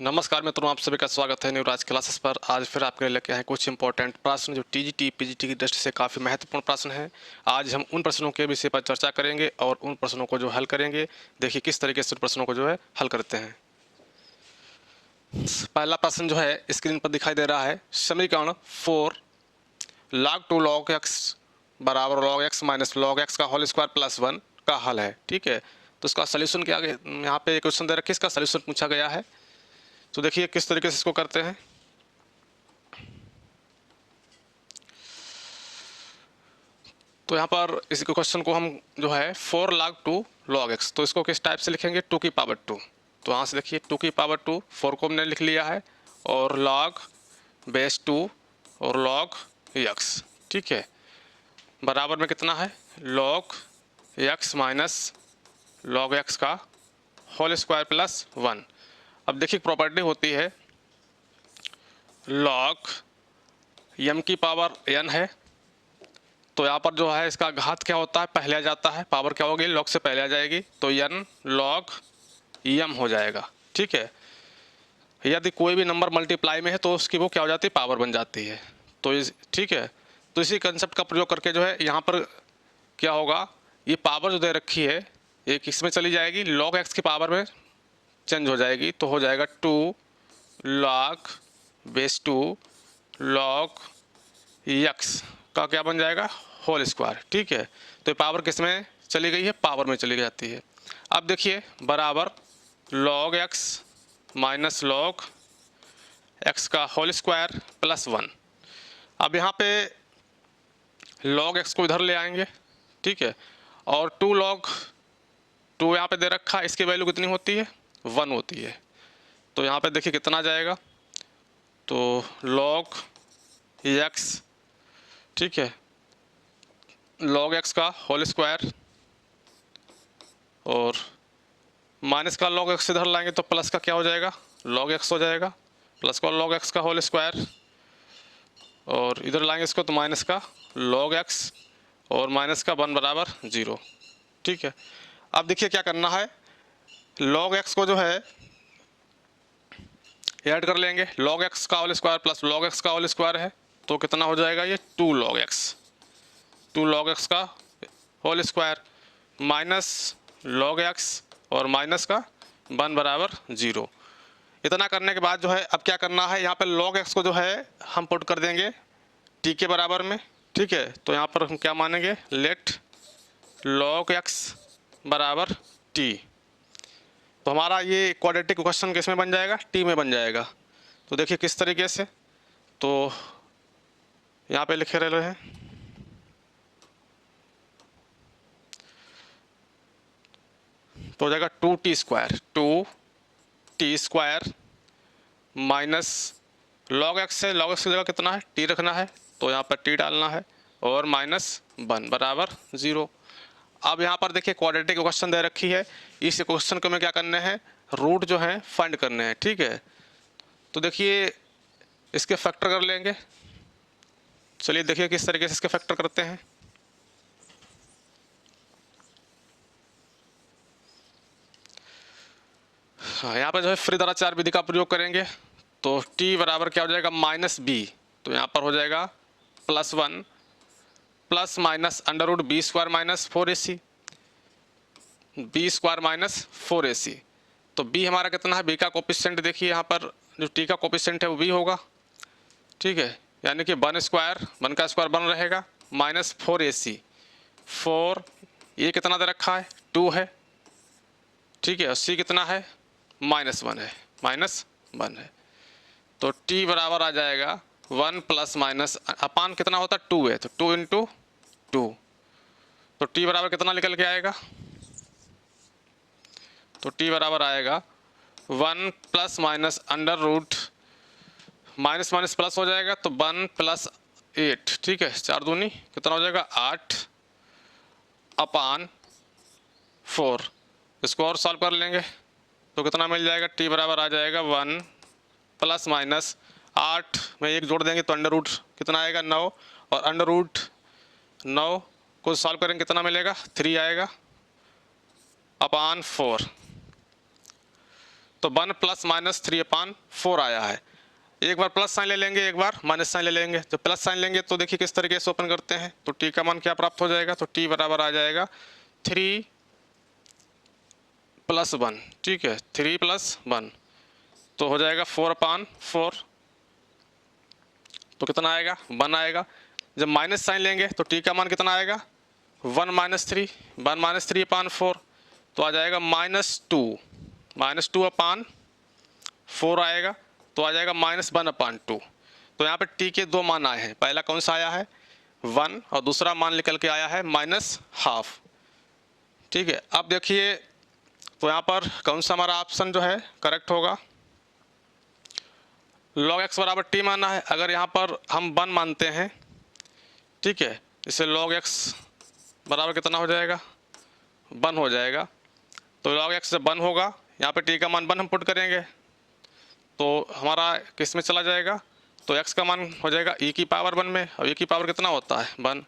नमस्कार मित्रों, आप सभी का स्वागत है न्यूराज क्लासेस पर। आज फिर आपके लिए लेके आए कुछ इंपॉर्टेंट प्रश्न जो टीजीटी पीजीटी की दृष्टि से काफ़ी महत्वपूर्ण प्रश्न हैं। आज हम उन प्रश्नों के विषय पर चर्चा करेंगे और उन प्रश्नों को जो हल करेंगे। देखिए किस तरीके से उन प्रश्नों को जो है हल करते हैं। पहला प्रश्न जो है स्क्रीन पर दिखाई दे रहा है। समीकरण 4 log 2 log x बराबर log x minus log x का होल स्क्वायर प्लस 1 का हल है। ठीक है, तो इसका सोल्यूशन क्या, यहाँ पे क्वेश्चन दे रखा है, इसका सोल्यूशन पूछा गया है। तो देखिए किस तरीके से इसको करते हैं। तो यहाँ पर इस क्वेश्चन को हम जो है 4 log 2 log x, तो इसको किस टाइप से लिखेंगे, 2 की पावर 2। तो यहाँ से देखिए 2 की पावर 2, 4 को हमने लिख लिया है और log बेस 2 और log x। ठीक है, बराबर में कितना है, log x minus log x का होल स्क्वायर प्लस 1। अब देखिए प्रॉपर्टी होती है log m की पावर n है, तो यहाँ पर जो है इसका घात क्या होता है, पहले आ जाता है। पावर क्या होगी, लॉग से पहले आ जाएगी, तो n log m हो जाएगा। ठीक है, यदि कोई भी नंबर मल्टीप्लाई में है तो उसकी वो क्या हो जाती है, पावर बन जाती है। तो ठीक है, तो इसी कंसेप्ट का प्रयोग करके जो है यहाँ पर क्या होगा, ये पावर जो दे रखी है ये किस में चली जाएगी, log x की पावर में चेंज हो जाएगी। तो हो जाएगा 2 log बेस 2 log x का क्या बन जाएगा, होल स्क्वायर। ठीक है, तो ये पावर किस में चली गई है, पावर में चली जाती है। अब देखिए बराबर log x minus log x का होल स्क्वायर प्लस 1। अब यहाँ पे log x को इधर ले आएंगे। ठीक है, और 2 log 2 यहाँ पे दे रखा है, इसकी वैल्यू कितनी होती है, 1 होती है। तो यहाँ पे देखिए कितना जाएगा, तो log x, ठीक है, log x का होल स्क्वायर और माइनस का log x इधर लाएंगे तो प्लस का क्या हो जाएगा, log x हो जाएगा, प्लस का log x का होल स्क्वायर और इधर लाएंगे इसको तो माइनस का log x और माइनस का 1 बराबर 0। ठीक है, अब देखिए क्या करना है, log x को जो है ऐड कर लेंगे। log x का whole square plus log x का होल स्क्वायर है, तो कितना हो जाएगा ये 2 log x का whole square minus log x और माइनस का 1 बराबर 0। इतना करने के बाद जो है अब क्या करना है, यहाँ पे log x को जो है हम पुट कर देंगे t के बराबर में। ठीक है, तो यहाँ पर हम क्या मानेंगे, लेट log x बराबर t। तो हमारा ये क्वाड्रेटिक क्वेश्चन किस में बन जाएगा, t में बन जाएगा। तो देखिए किस तरीके से, तो यहाँ पे लिखे रहे हैं, तो हो जाएगा 2t square minus log x है, log x की जगह कितना है, t रखना है, तो यहाँ पर t डालना है और माइनस 1 बराबर 0। अब यहाँ पर देखिए क्वाड्रेटिक क्वेश्चन दे रखी है, इस क्वेश्चन को में क्या करने हैं, रूट जो है फाइंड करने हैं। ठीक है, तो देखिए इसके फैक्टर कर लेंगे। चलिए देखिए किस तरीके से इसके फैक्टर करते हैं। हाँ, यहाँ पर जो है फ्रीदाराचार विधि का प्रयोग करेंगे, तो t बराबर क्या हो जाएगा, माइनस बी, तो यहाँ पर हो जाएगा plus 1 plus minus under root b square minus 4ac, b square minus 4ac। तो b हमारा कितना है, b का कोफिशिएंट देखिए यहाँ पर जो t का कोफिशिएंट है वो b होगा। ठीक है, यानी कि 1 का स्क्वायर 1 रहेगा माइनस 4ac, 4 ये कितना दे रखा है, 2 है। ठीक है, और c कितना है, -1 है। तो t बराबर आ जाएगा 1 प्लस माइनस अपान कितना होता है, 2 है, तो 2 इंटू 2, तो t बराबर कितना निकल के आएगा, तो t बराबर आएगा 1 plus minus under root minus minus plus हो जाएगा, तो 1 प्लस 8। ठीक है, 4 दूनी कितना हो जाएगा, 8 अपान 4। इसको और सॉल्व कर लेंगे तो कितना मिल जाएगा, t बराबर आ जाएगा 1 प्लस माइनस 8 में 1 जोड़ देंगे तो अंडर रूट कितना आएगा, 9, और अंडर रूट 9 को सॉल्व करेंगे कितना मिलेगा, 3 आएगा अपान 4। तो 1 प्लस माइनस 3/4 आया है। एक बार प्लस साइन ले लेंगे, एक बार माइनस साइन ले लेंगे। जब प्लस साइन लेंगे तो देखिए किस तरीके से ओपन करते हैं, तो टी का मान क्या प्राप्त हो जाएगा, तो टी बराबर आ जाएगा 3 + 1, ठीक है, 3 + 1 तो हो जाएगा 4/4, तो कितना आएगा, 1 आएगा। जब माइनस साइन लेंगे तो टी का मान कितना आएगा, 1 - 3, 1 - 3/4 तो आ जाएगा -2/4 आएगा, तो आ जाएगा -1/2। तो यहाँ पे टी के दो मान आए हैं, पहला कौन सा आया है 1 और दूसरा मान निकल के आया है -1/2, ठीक है। अब देखिए तो यहाँ पर कौन सा हमारा ऑप्शन जो है करेक्ट होगा, log x बराबर टी माना है। अगर यहाँ पर हम 1 मानते हैं, ठीक है, इसे log x बराबर कितना हो जाएगा, 1 हो जाएगा। तो log x जब 1 होगा, यहाँ पे टी का मान 1 हम पुट करेंगे तो हमारा किस में चला जाएगा, तो x का मान हो जाएगा e की पावर 1 में। और e की पावर कितना होता है 1,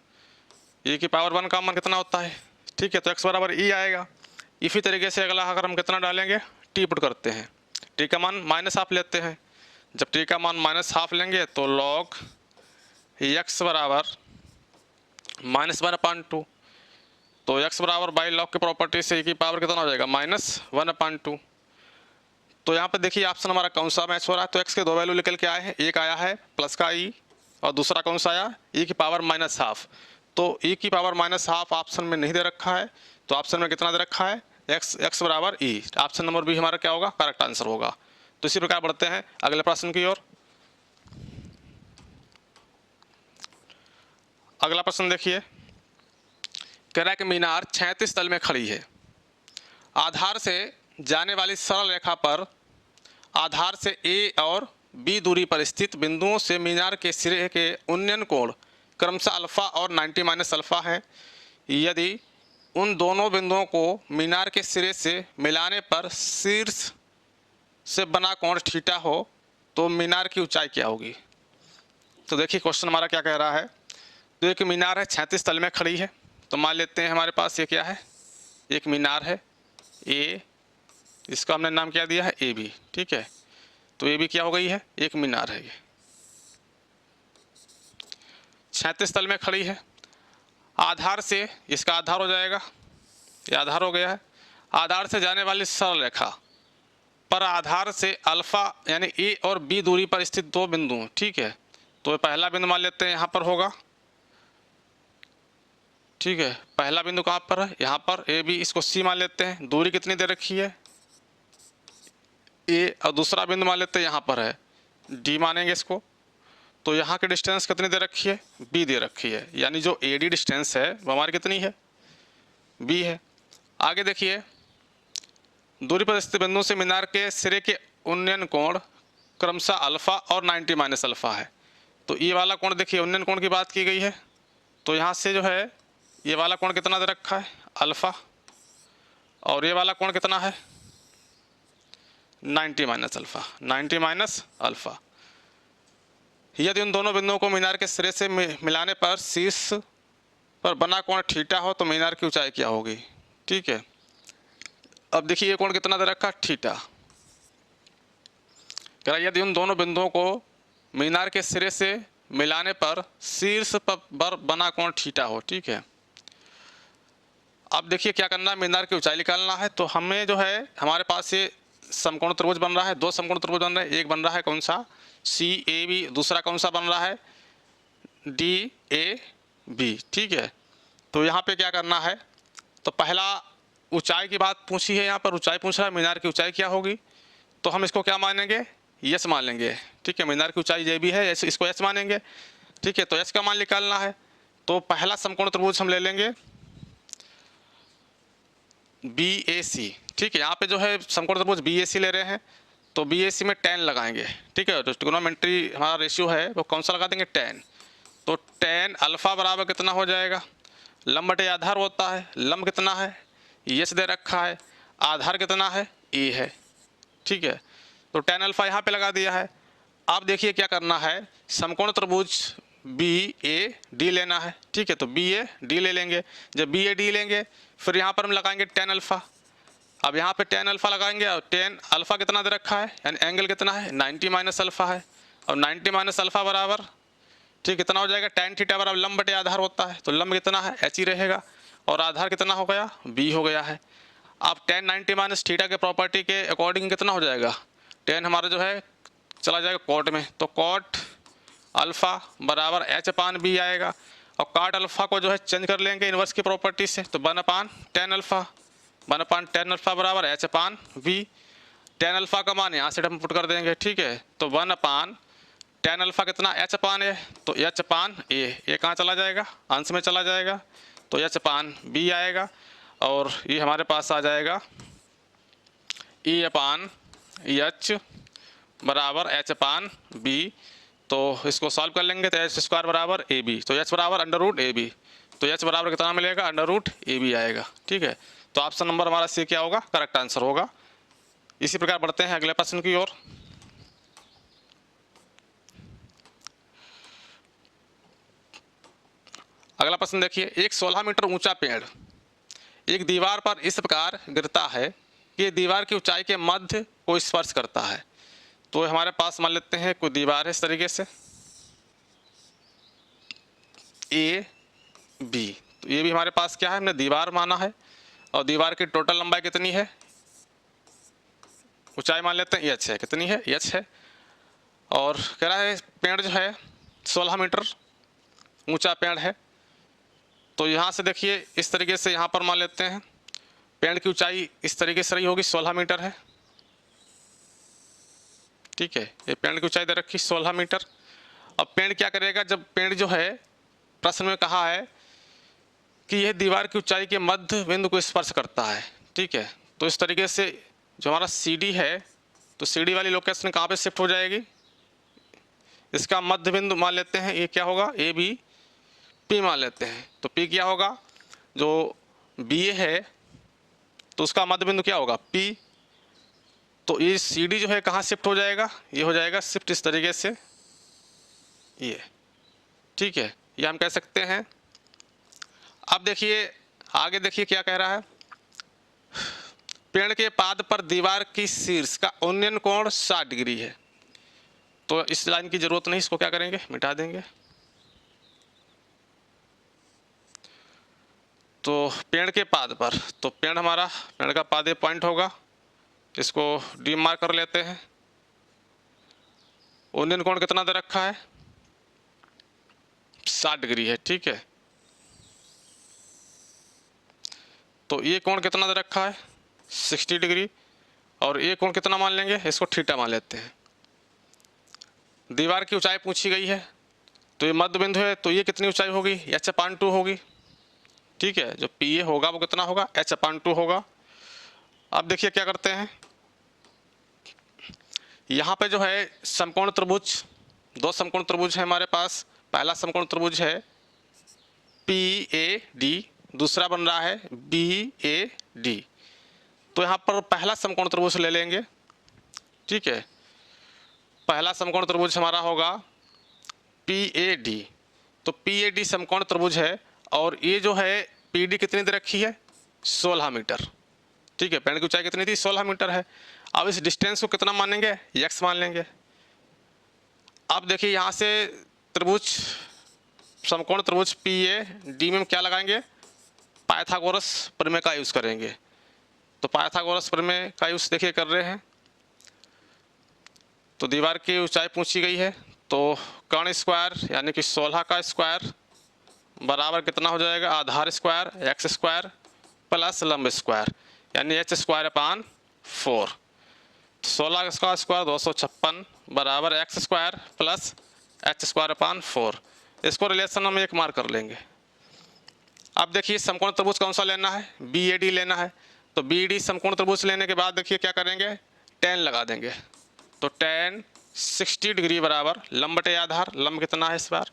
e की पावर 1 का मान कितना होता है, ठीक है, तो x बराबर e आएगा। इसी तरीके से अगला अगर हम कितना डालेंगे, t पुट करते हैं, t का मान -1/2 लेते हैं। जब t का मान -1/2 लेंगे तो log x बराबर -1/2, तो x बराबर बाई लॉग की प्रॉपर्टी से e की पावर कितना हो जाएगा -1/2। तो यहाँ पे देखिए ऑप्शन हमारा कौन सा मैच हो रहा है, तो x के दो वैल्यू निकल के आए हैं, एक आया है प्लस का e और दूसरा कौन सा आया e की पावर -1/2। तो e की पावर -1/2 ऑप्शन में नहीं दे रखा है, तो ऑप्शन में कितना दे रखा है x बराबर e। ऑप्शन नंबर बी हमारा क्या होगा, करेक्ट आंसर होगा। तो इसी प्रकार बढ़ते हैं अगले प्रश्न की ओर। अगला प्रश्न देखिए, कह रहा है कि मीनार 36 तल में खड़ी है। आधार से जाने वाली सरल रेखा पर आधार से A और B दूरी पर स्थित बिंदुओं से मीनार के सिरे के उन्नयन कोण क्रमशः अल्फा और 90 - अल्फा है। यदि उन दोनों बिंदुओं को मीनार के सिरे से मिलाने पर शीर्ष से बना कोण थीटा हो तो मीनार की ऊंचाई क्या होगी। तो देखिए क्वेश्चन हमारा क्या कह रहा है, तो एक मीनार है 36 तल में खड़ी है। तो मान लेते हैं हमारे पास ये क्या है, एक मीनार है ए, इसका हमने नाम क्या दिया है ए बी, ठीक है। तो ए बी क्या हो गई है, एक मीनार है, ये 36 तल में खड़ी है। आधार से, इसका आधार हो जाएगा, ये आधार हो गया है। आधार से जाने वाली सरल रेखा पर आधार से अल्फा यानी ए और बी दूरी पर स्थित दो बिंदु, ठीक है। तो पहला बिंदु मान लेते हैं यहाँ पर होगा, ठीक है, पहला बिंदु कहाँ पर है, यहाँ पर ए बी, इसको सी मान लेते हैं। दूरी कितनी दे रखी है ए, और दूसरा बिंदु मान लेते हैं यहाँ पर है डी मानेंगे इसको। तो यहाँ की डिस्टेंस कितनी दे रखी है, बी दे रखी है, यानी जो ए डी डिस्टेंस है वो हमारी कितनी है, बी है। आगे देखिए, दूरी पर स्थित बिंदु से मीनार के सिरे के उन्नयन कोण क्रमशः अल्फा और 90 - अल्फा है। तो ये वाला कोण देखिए, उन्नयन कोण की बात की गई है, तो यहाँ से जो है ये वाला कोण कितना दे रखा है अल्फा, और ये वाला कोण कितना है 90 - अल्फा, 90 - अल्फा। यदि उन दोनों बिंदुओं को मीनार के सिरे से मिलाने पर शीर्ष पर बना कोण थीटा हो तो मीनार की ऊंचाई क्या होगी, ठीक है। अब देखिए ये कोण कितना दे रखा है थीटा, कह रहा यदि उन दोनों बिंदुओं को मीनार के सिरे से मिलाने पर शीर्ष पर बना कोण थीटा हो, ठीक है। अब देखिए क्या करना है, मीनार की ऊंचाई निकालना है। तो हमें जो है हमारे पास ये समकोण त्रिभुज बन रहा है, दो समकोण त्रिभुज बन रहे हैं, एक बन रहा है कौन सा सी ए बी, दूसरा कौन सा बन रहा है डी ए बी, ठीक है। तो यहाँ पे क्या करना है, तो पहला ऊंचाई की बात पूछी है, यहाँ पर ऊंचाई पूछ रहा है, मीनार की ऊंचाई क्या होगी, तो हम इसको क्या मानेंगे यस मान लेंगे, ठीक है। मीनार की ऊंचाई ये भी है, इसको यस मानेंगे, ठीक है। तो यस का मान निकालना है, तो पहला समकोण त्रिभुज हम ले लेंगे बी ए सी, ठीक है। यहाँ पे जो है समकोण त्रिभुज बी ए सी ले रहे हैं, तो बी ए सी में tan लगाएंगे, ठीक है। तो ट्रिग्नोमेट्री हमारा रेशियो है वो कौन सा लगा देंगे tan। तो tan अल्फा बराबर कितना हो जाएगा, लंब बटे आधार होता है, लंब कितना है यस दे रखा है, आधार कितना है ए है, ठीक है। तो tan अल्फा यहाँ पे लगा दिया है। अब देखिए क्या करना है, समकोण त्रिभुज बी ए डी लेना है, ठीक है। तो बी ए डी ले लेंगे, जब बी ए डी लेंगे फिर यहाँ पर हम लगाएंगे tan अल्फा, अब यहाँ पे टेन अल्फा लगाएंगे और टेन अल्फा कितना दे रखा है, यानी एंगल कितना है 90 माइनस अल्फा है, और 90 माइनस अल्फा बराबर ठीक कितना हो जाएगा, टेन थीटा बराबर लंब बटे आधार होता है, तो लंब कितना है एच ही रहेगा, और आधार कितना हो गया बी हो गया है। अब टेन 90 माइनस थीटा के प्रॉपर्टी के अकॉर्डिंग कितना हो जाएगा, टेन हमारा जो है चला जाएगा कॉट में, तो कॉट अल्फा बराबर एच अपान बी आएगा, और काट अल्फा को जो है चेंज कर लेंगे इनवर्स की प्रॉपर्टी से, तो 1/10 बराबर एच अपान बी। टेन अल्फा का मान यहाँ से हम पुट कर देंगे, ठीक है, तो 1/10 अल्फा कितना एच अपान ए, तो एच अपान ए कहाँ चला जाएगा, अंश में चला जाएगा, तो एच अपान बी आएगा, और ये हमारे पास आ जाएगा ई अपान एच बराबर एच अपान बी। तो इसको सॉल्व कर लेंगे तो एच स्क्वायर बराबर ए बी, तो एच बराबर अंडर रूट ए बी, तो एच बराबर कितना मिलेगा अंडर रूट ए बी आएगा, ठीक है। तो ऑप्शन नंबर हमारा सी क्या होगा, करेक्ट आंसर होगा। इसी प्रकार बढ़ते हैं अगले प्रश्न की ओर। अगला प्रश्न देखिए, एक 16 मीटर ऊंचा पेड़ एक दीवार पर इस प्रकार गिरता है कि दीवार की ऊंचाई के मध्य को स्पर्श करता है। तो हमारे पास मान लेते हैं कोई दीवार है इस तरीके से ए बी, तो ये भी हमारे पास क्या है, हमने दीवार माना है, और दीवार की टोटल लंबाई कितनी है, ऊंचाई मान लेते हैं एच है, कितनी है एच है, और कह रहा है पेड़ जो है 16 मीटर ऊंचा पेड़ है। तो यहाँ से देखिए इस तरीके से यहाँ पर मान लेते हैं पेड़ की ऊंचाई इस तरीके से रही होगी 16 मीटर है, ठीक है, ये पेड़ की ऊंचाई दे रखी 16 मीटर। अब पेड़ क्या करेगा, जब पेड़ जो है प्रश्न में कहा है कि यह दीवार की ऊंचाई के मध्य बिंदु को स्पर्श करता है, ठीक है, तो इस तरीके से जो हमारा सी डी है, तो सी डी वाली लोकेशन कहाँ पे शिफ्ट हो जाएगी, इसका मध्य बिंदु मान लेते हैं ये क्या होगा ए बी पी मान लेते हैं, तो पी क्या होगा, जो बी ए है तो उसका मध्य बिंदु क्या होगा पी, तो ये सी डी जो है कहाँ शिफ्ट हो जाएगा, ये हो जाएगा शिफ्ट इस तरीके से ये, ठीक है, ये हम कह सकते हैं। अब देखिए आगे देखिए क्या कह रहा है, पेड़ के पाद पर दीवार की शीर्ष का उन्नयन कोण 60 डिग्री है। तो इस लाइन की जरूरत नहीं, इसको क्या करेंगे मिटा देंगे। तो पेड़ के पाद पर, तो पेड़ हमारा पेड़ का पाद ये पॉइंट होगा, इसको डी मार्क कर लेते हैं। उन्नयन कोण कितना दे रखा है 60 डिग्री है, ठीक है, तो ये कोण कितना दे रखा है 60 डिग्री, और ये कोण कितना मान लेंगे, इसको थीटा मान लेते हैं। दीवार की ऊंचाई पूछी गई है, तो ये मध्य बिंदु है, तो ये कितनी ऊंचाई होगी एच अपान 2 होगी, ठीक है, जो पी ए होगा वो कितना होगा एच अपान 2 होगा। अब देखिए क्या करते हैं, यहाँ पे जो है समकोण त्रिभुज, दो समकोण त्रिभुज है हमारे पास, पहला समकोण त्रिभुज है पी ए डी, दूसरा बन रहा है बी ए डी। तो यहाँ पर पहला समकोण त्रिभुज ले लेंगे, ठीक है, पहला समकोण त्रिभुज हमारा होगा पी ए डी, तो पी ए डी समकोण त्रिभुज है, और ये जो है पी डी कितनी दे रखी है 16 मीटर, ठीक है, पेड़ की ऊंचाई कितनी थी 16 मीटर है। अब इस डिस्टेंस को कितना मानेंगे x मान लेंगे। अब देखिए यहाँ से त्रिभुज समकोण त्रिभुज पी ए डी में क्या लगाएंगे, पाइथागोरस प्रमेय का यूज़ करेंगे। तो पाइथागोरस प्रमेय का यूज़ देखिए कर रहे हैं, तो दीवार की ऊंचाई पूछी गई है, तो कर्ण स्क्वायर यानी कि 16 का स्क्वायर बराबर कितना हो जाएगा आधार स्क्वायर एक्स स्क्वायर प्लस लंब स्क्वायर यानी एच स्क्वायर अपान 4। 16 का स्क्वायर 256 बराबर x square plus H square upon 4। इसको रिलेशन हम एक मार्क कर लेंगे। अब देखिए समकोण त्रिभुज कौन सा लेना है, बी ए डी लेना है। तो बी ए डी समकोण त्रिभुज लेने के बाद देखिए क्या करेंगे, tan लगा देंगे। तो tan 60 डिग्री बराबर लंब बटे आधार, लंब कितना है इस बार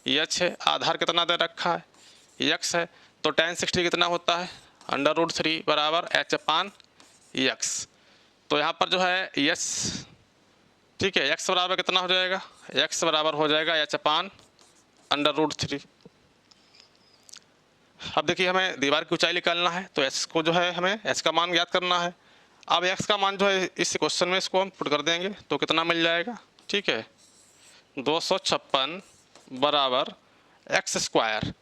एच है, आधार कितना दे रखा है एक्स है, तो tan 60 कितना होता है √3 बराबर एच अपान एक्स। तो यहाँ पर जो है यस, ठीक है, एक्स बराबर कितना हो जाएगा, एक्स बराबर हो जाएगा एच अपान √3। अब देखिए हमें दीवार की ऊंचाई निकालना है, तो एच को जो है हमें एच का मान ज्ञात करना है। अब एक्स का मान जो है इस क्वेश्चन में इसको हम पुट कर देंगे तो कितना मिल जाएगा, ठीक है, 256 बराबर एक्स स्क्वायर,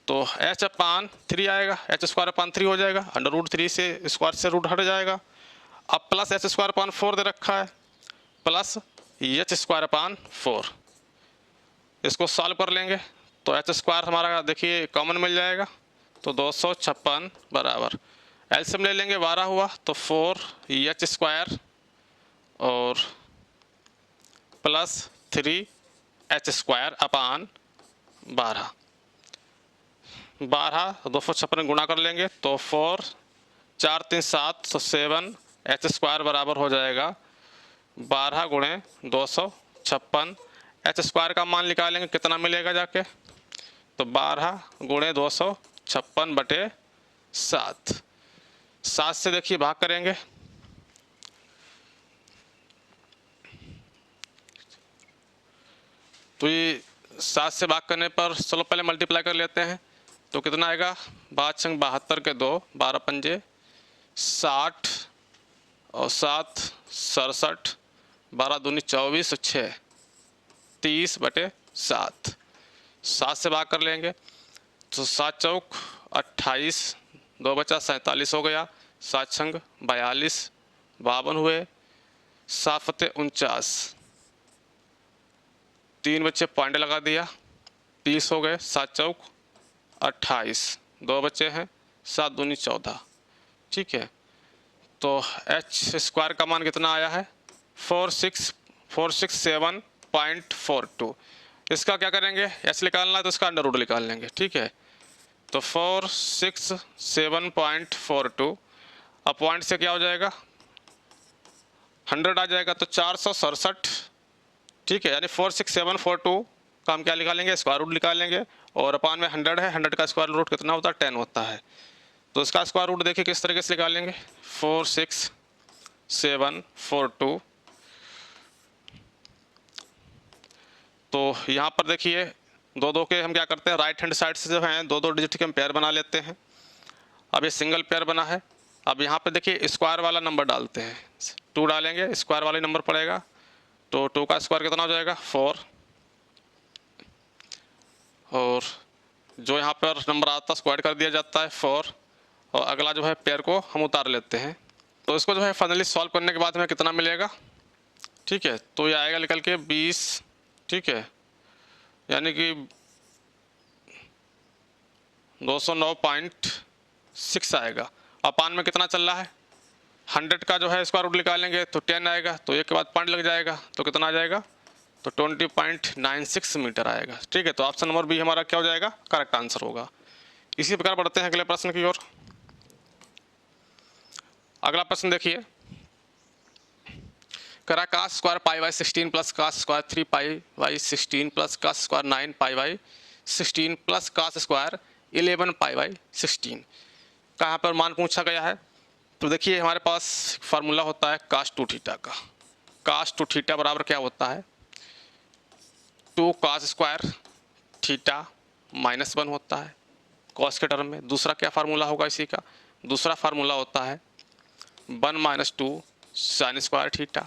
तो एच अपान 3 आएगा, एच स्क्वायर अपान 3 हो जाएगा, अंडर रूट 3 से स्क्वायर से रूट हट जाएगा। अब प्लस एच स्क्वायर अपान 4 दे रखा है, प्लस एच स्क्वायर अपान 4, इसको सॉल्व कर लेंगे तो एच स्क्वायर हमारा देखिए कॉमन मिल जाएगा, तो 256 बराबर एलसीएम ले लेंगे 12 हुआ, तो 4 एच स्क्वायर और प्लस 3 एच स्क्वायर अपान 12, 256 गुणा कर लेंगे तो 4 4 3 7 तो 7 एच स्क्वायर बराबर हो जाएगा 12 गुणे 256। एच स्क्वायर का मान निकालेंगे कितना मिलेगा जाके, तो 12 गुणे 256 बटे 7, 7 से देखिए भाग करेंगे तो ये 7 से भाग करने पर चलो पहले मल्टीप्लाई कर लेते हैं, तो कितना आएगा, 5×72 के 2, 12 पंजे 60 और 7 67, 12 दूनी 24 और 6 30 बटे 7, 7 से भाग कर लेंगे तो 7 चौक 28, 2 बचा 47 हो गया, 7 छंग 42, 52 हुए, 7 फते 49, 3 बच्चे पॉइंट लगा दिया, 30 हो गए, 7 चौक 28, 2 बच्चे हैं, 7 दूनी 14, ठीक है। तो एच स्क्वायर का मान कितना आया है, 467.42। इसका क्या करेंगे, एच निकालना है तो इसका अंडर रूट निकाल लेंगे, ठीक है। तो 467.42 अब पॉइंट से क्या हो जाएगा, 100 आ जाएगा, तो 467, ठीक है, यानी 46742 का हम क्या निकालेंगे, स्क्वायर रूट निकालेंगे, और अपान में 100 है, 100 का स्क्वायर रूट कितना होता है, 10 होता है, तो इसका स्क्वायर रूट देखिए किस तरीके से निकालेंगे, 46742, तो यहाँ पर देखिए दो दो के हम क्या करते हैं, राइट हैंड साइड से जो है दो दो डिजिट के हम पेयर बना लेते हैं। अब ये सिंगल पेयर बना है, अब यहाँ पे देखिए स्क्वायर वाला नंबर डालते हैं, 2 डालेंगे, स्क्वायर वाले नंबर पड़ेगा, तो 2 का स्क्वायर कितना हो जाएगा 4, और जो यहाँ पर नंबर आता है स्क्वायर कर दिया जाता है 4, और अगला जो है पेयर को हम उतार लेते हैं। तो इसको जो है फाइनली सॉल्व करने के बाद हमें कितना मिलेगा, ठीक है, तो ये आएगा निकल के 20, ठीक है, यानी कि 209.6 आएगा। अपान में कितना चल रहा है, 100 का जो है स्क्वायर रूट निकालेंगे तो 10 आएगा, तो एक के बाद पॉइंट लग जाएगा तो कितना आ जाएगा, तो 20.96 मीटर आएगा, ठीक है। तो ऑप्शन नंबर बी हमारा क्या हो जाएगा, करेक्ट आंसर होगा। इसी प्रकार बढ़ते हैं अगले प्रश्न की ओर। अगला प्रश्न देखिए, करा cos square pi by 16 plus cos square 3 pi by 16 plus cos square 9 pi by 16 plus cos square 11 pi by 16 का यहाँ पर मान पूछा गया है। तो देखिए हमारे पास फार्मूला होता है कास 2 थीटा का, कास 2 थीटा बराबर क्या होता है, 2 कास स्क्वायर थीटा -1 होता है कॉस के टर्म में। दूसरा क्या फार्मूला होगा इसी का, दूसरा फार्मूला होता है 1 - 2 साइन स्क्वायर थीटा,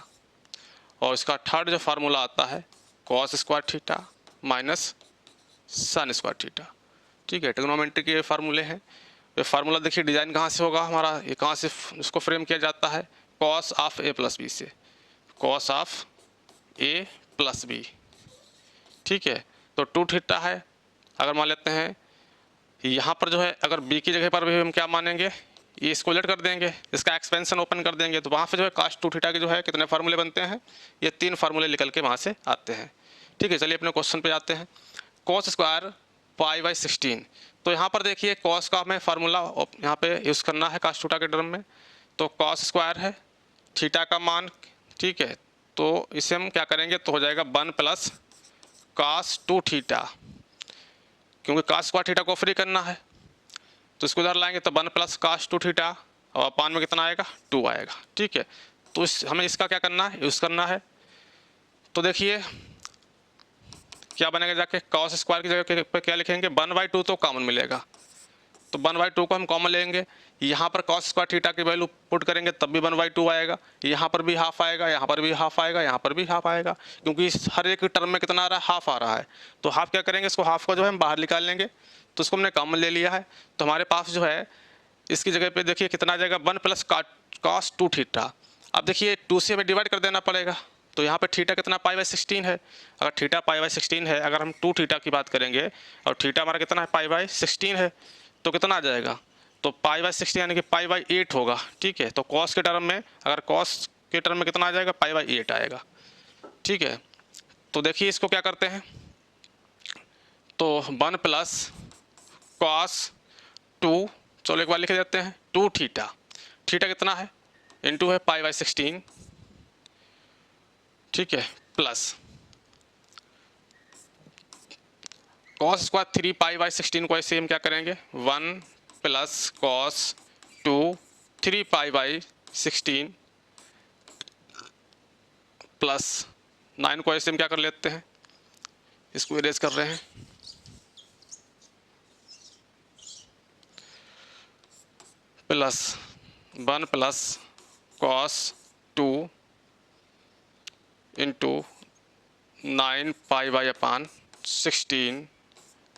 और इसका थर्ड जो फार्मूला आता है cos square theta minus sign square theta, ठीक है। ट्रिग्नोमेट्री के ये फार्मूले हैं। ये फार्मूला देखिए डिजाइन कहाँ से होगा हमारा, ये कहाँ से इसको फ्रेम किया जाता है, cos of A plus B से, cos of A plus B, ठीक है। तो 2 थीटा है, अगर मान लेते हैं यहाँ पर जो है अगर बी की जगह पर भी हम क्या मानेंगे, ये इसको उलट कर देंगे, इसका एक्सपेंशन ओपन कर देंगे, तो वहाँ पे जो है कास 2 थीटा के जो है कितने फार्मूले बनते हैं, ये 3 फार्मूले निकल के वहाँ से आते हैं, ठीक है। चलिए अपने क्वेश्चन पे आते हैं। कॉस स्क्वायर पाई बाई 16, तो यहाँ पर देखिए कॉस का हमें फार्मूला यहाँ पे यूज़ करना है कास थीटा के टर्म में, तो कॉस स्क्वायर है थीटा का मान, ठीक है, तो इसे हम क्या करेंगे तो हो जाएगा 1 प्लस कास 2 थीटा, क्योंकि कास स्क्वायर थीटा को फ्री करना है तो इसको इधर लाएंगे तो 1 प्लस कास 2 थीटा, और अपान में कितना आएगा 2 आएगा, ठीक है। तो हमें इसका क्या करना है, यूज़ करना है। तो देखिए क्या बनेगा जाके, कॉस स्क्वायर की जगह पे क्या लिखेंगे 1/2 तो कॉमन मिलेगा, तो 1/2 को हम कॉमन लेंगे। यहाँ पर cos स्क्वायर थीटा की वैल्यू पुट करेंगे तब भी 1/2 आएगा। यहाँ पर भी हाफ आएगा, यहाँ पर भी हाफ आएगा, यहाँ पर भी हाफ आएगा, क्योंकि हर एक टर्म में कितना आ रहा है, हाफ आ रहा है। तो हाफ क्या करेंगे, इसको हाफ को जो है हम बाहर निकाल लेंगे। तो इसको हमने कॉमन ले लिया है। तो हमारे पास जो है इसकी जगह पे देखिए कितना आ जाएगा, 1 + cos 2 थीटा। अब देखिए 2 से हमें डिवाइड कर देना पड़ेगा। तो यहाँ पे थीटा कितना π/16 है। अगर थीटा π/16 है, अगर हम 2 थीटा की बात करेंगे और थीटा हमारा कितना है, π/16 है, तो कितना आ जाएगा, तो π/16 यानी कि π/8 होगा। ठीक है, तो कॉस के टर्म में, अगर कॉस के टर्म में कितना आ जाएगा, π/8 आएगा। ठीक है, तो देखिए इसको क्या करते हैं, तो 1 + cos 2, चलो एक बार लिख देते हैं, 2 थीटा। थीटा कितना है, इंटू है π/16। ठीक है, प्लस cos स्क्वायर 3 π/16 को ऐसे हम क्या करेंगे, 1 + cos 2 3 π/16 प्लस 9 को ऐसे हम क्या कर लेते हैं, इसको इरेज कर रहे हैं, प्लस 1 + cos 2 इंटू 9 π/16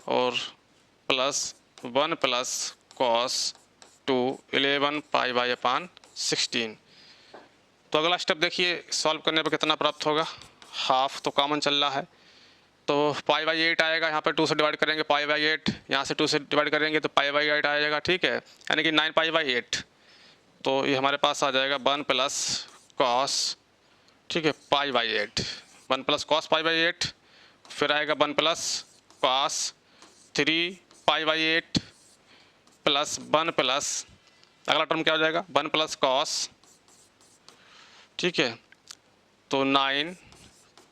और प्लस 1 + cos 2 11 π/16। तो अगला स्टेप देखिए, सॉल्व करने पर कितना प्राप्त होगा, हाफ तो कॉमन चल रहा है, तो π/8 आएगा। यहाँ पर 2 से डिवाइड करेंगे π/8, यहाँ से 2 से डिवाइड करेंगे तो π/8 आ जाएगा। ठीक है, यानी कि 9 π/8। तो ये हमारे पास आ जाएगा 1 + cos, ठीक है, π/8, 1 + cos π/8, फिर आएगा 1 + cos 3 π/8 प्लस 1 + अगला टर्म क्या हो जाएगा, 1 + cos, ठीक है, तो 9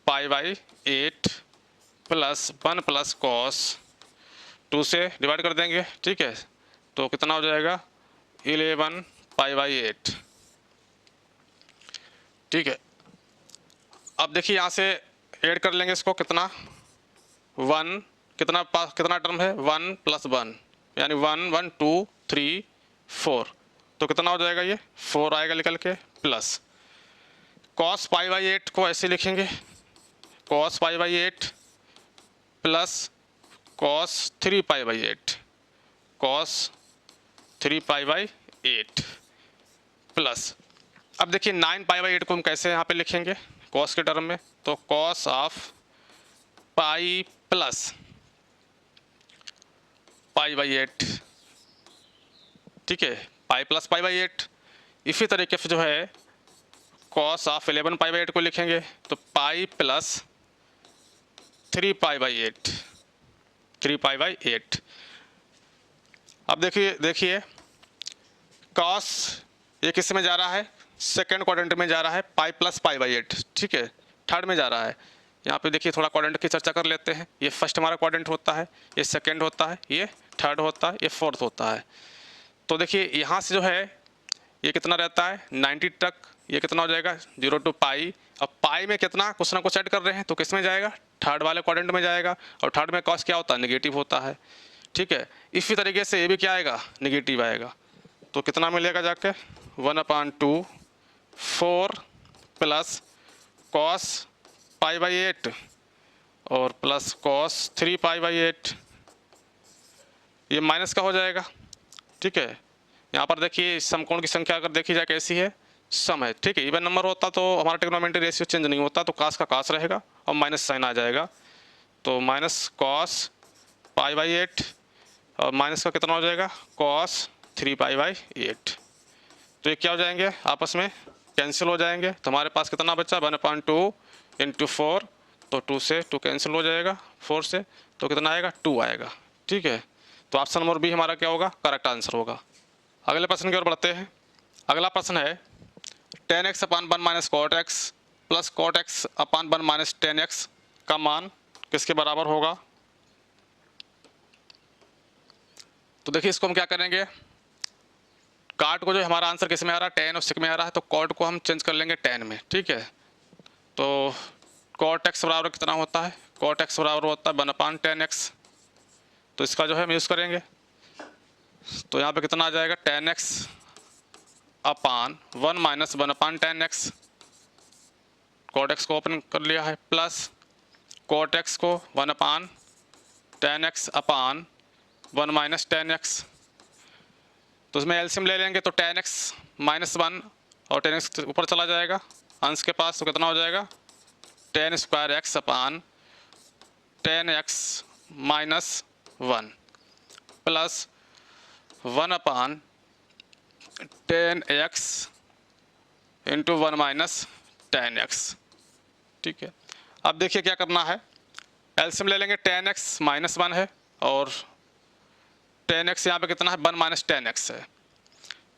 π/8 प्लस 1 + cos 2 से डिवाइड कर देंगे। ठीक है, तो कितना हो जाएगा, 11 π/8। ठीक है, अब देखिए यहाँ से ऐड कर लेंगे इसको, कितना 1, कितना टर्म है, 1 + 1 यानी 1 1 2 3 4, तो कितना हो जाएगा, ये 4 आएगा निकल के, प्लस cos π/8 को ऐसे लिखेंगे, cos π/8 plus cos 3 π/8, cos 3 π/8 plus, अब देखिए 9 π/8 को हम कैसे यहाँ पे लिखेंगे cos के टर्म में, तो cos ऑफ पाई प्लस π/8। ठीक है, पाई प्लस π/8। इसी तरीके से जो है cos ऑफ 11 π/8 को लिखेंगे, तो पाई प्लस 3 π/8, 3 π/8। अब देखिए cos ये किस में जा रहा है, सेकेंड क्वाड्रेंट में जा रहा है, पाई प्लस π/8। ठीक है, थर्ड में जा रहा है। यहाँ पे देखिए थोड़ा क्वाड्रेंट की चर्चा कर लेते हैं। ये फर्स्ट हमारा क्वाड्रेंट होता है, ये सेकेंड होता है, ये थर्ड होता है, ये फोर्थ होता है। तो देखिए यहाँ से जो है ये कितना रहता है 90 तक, ये कितना हो जाएगा 0 to पाई। अब पाई में कितना कुछ ना कुछ ऐड कर रहे हैं, तो किस में जाएगा, थर्ड वाले क्वाड्रेंट में जाएगा, और थर्ड में कॉस क्या होता है, नेगेटिव होता है। ठीक है, इसी तरीके से ये भी क्या आएगा, नेगेटिव आएगा। तो कितना मिलेगा जाके 1/2 4 प्लस कॉस π/8 और प्लस कॉस 3 π/8, ये माइनस का हो जाएगा। ठीक है, यहाँ पर देखिए समकोण की संख्या अगर देखी जाए कैसी है, सम है। ठीक है, इवन नंबर होता तो हमारा ट्रिग्नोमेट्री रेशियो चेंज नहीं होता, तो कास का कास रहेगा और माइनस साइन आ जाएगा। तो माइनस कॉस π/8 और माइनस का कितना हो जाएगा, कॉस 3 π/8। तो ये क्या हो जाएंगे, आपस में कैंसिल हो जाएंगे। तो हमारे पास कितना बचा 1/2 × 4, तो 2 से 2 कैंसिल हो जाएगा, 4 से, तो कितना आएगा 2 आएगा। ठीक है, तो ऑप्शन नंबर बी हमारा क्या होगा, करेक्ट आंसर होगा। अगले प्रश्न की ओर बढ़ते हैं। अगला प्रश्न है tan x / 1 - cot x plus cot x / 1 - tan x का मान किसके बराबर होगा। तो देखिए इसको हम क्या करेंगे, काट को जो हमारा आंसर किस में आ रहा है, tan और sec में आ रहा है, तो कॉट को हम चेंज कर लेंगे tan में। ठीक है, तो cot x बराबर कितना होता है, cot x बराबर होता है 1/tan x। तो इसका जो है हम यूज़ करेंगे, तो यहाँ पे कितना आ जाएगा, tan x अपान 1 माइनस 1 अपान tan x, cot x को ओपन कर लिया है, प्लस cot x को 1 अपान tan x अपान 1 माइनस tan x। तो उसमें एलसीएम ले लेंगे तो tan x माइनस 1 और tan x ऊपर चला जाएगा अंश के पास, तो कितना हो जाएगा, tan स्क्वायर x अपान tan x माइनस 1 प्लस 1 अपान tan x into 1 minus tan x। ठीक है, अब देखिए क्या करना है, एलसीएम ले लेंगे, tan x माइनस 1 है और tan x यहाँ पे कितना है, 1 माइनस tan x है,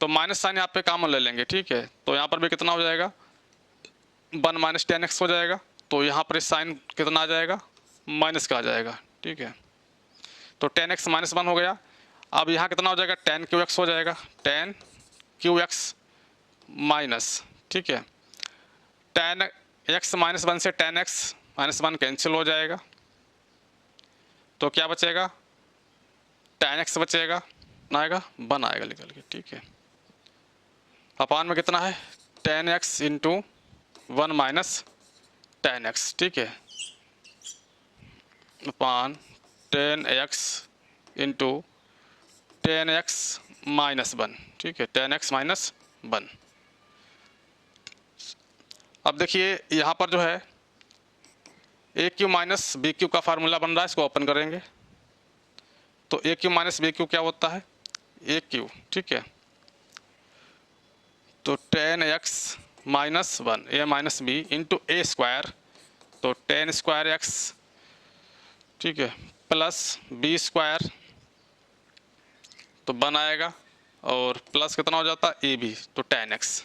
तो माइनस साइन यहाँ पे कॉमन ले लेंगे। ठीक है, तो यहाँ पर भी कितना हो जाएगा, 1 माइनस tan x हो जाएगा, तो यहाँ पर साइन कितना आ जाएगा, माइनस का आ जाएगा। ठीक है, तो tan x माइनस 1 हो गया। अब यहाँ कितना हो जाएगा, tan QX हो जाएगा, tan QX माइनस, ठीक है, tan x माइनस 1 से tan x माइनस 1 कैंसिल हो जाएगा, तो क्या बचेगा, tan x बचेगा, ना आएगा 1 आएगा निकल के। ठीक है, अपान में कितना है, tan x into 1 minus tan x। ठीक है, अपान tan x into tan x minus 1। ठीक है, tan x माइनस 1। अब देखिए यहाँ पर जो है A cube minus B cube का फार्मूला बन रहा है, इसको ओपन करेंगे तो ए क्यू माइनस बी क्यू क्या होता है, ए क्यू। ठीक है, तो tan x minus 1 A minus B into A square, तो tan स्क्वायर x, ठीक है, प्लस बी स्क्वायर, तो 1 आएगा और प्लस कितना हो जाता है ए बी, तो tan x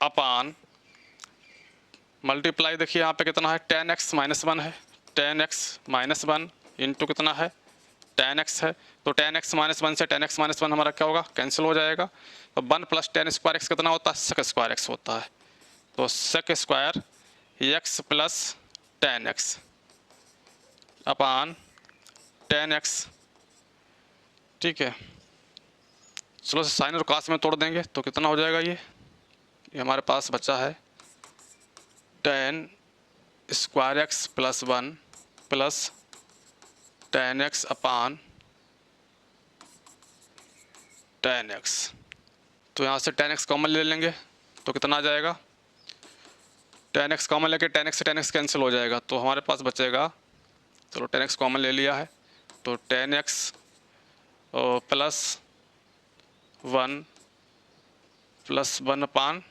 अपान मल्टीप्लाई, देखिए यहाँ पे कितना है, tan x माइनस 1 है, tan x माइनस 1 इंटू कितना है, tan x है, तो tan x माइनस 1 से tan x माइनस 1 हमारा क्या होगा, कैंसिल हो जाएगा। तो 1 प्लस tan स्क्वायर x कितना होता है, sec स्क्वायर x होता है, तो sec square x plus tan x अपान tan x। ठीक है, चलो साइन और कास में तोड़ देंगे तो कितना हो जाएगा, ये हमारे पास बचा है tan square x plus 1 plus tan x अपान tan x। तो यहाँ से tan x कॉमन ले लेंगे तो कितना आ जाएगा, tan x कॉमन लेके tan x से tan x कैंसिल हो जाएगा, तो हमारे पास बचेगा, चलो tan x कॉमन ले लिया है, तो tan x प्लस 1 प्लस 1 अपान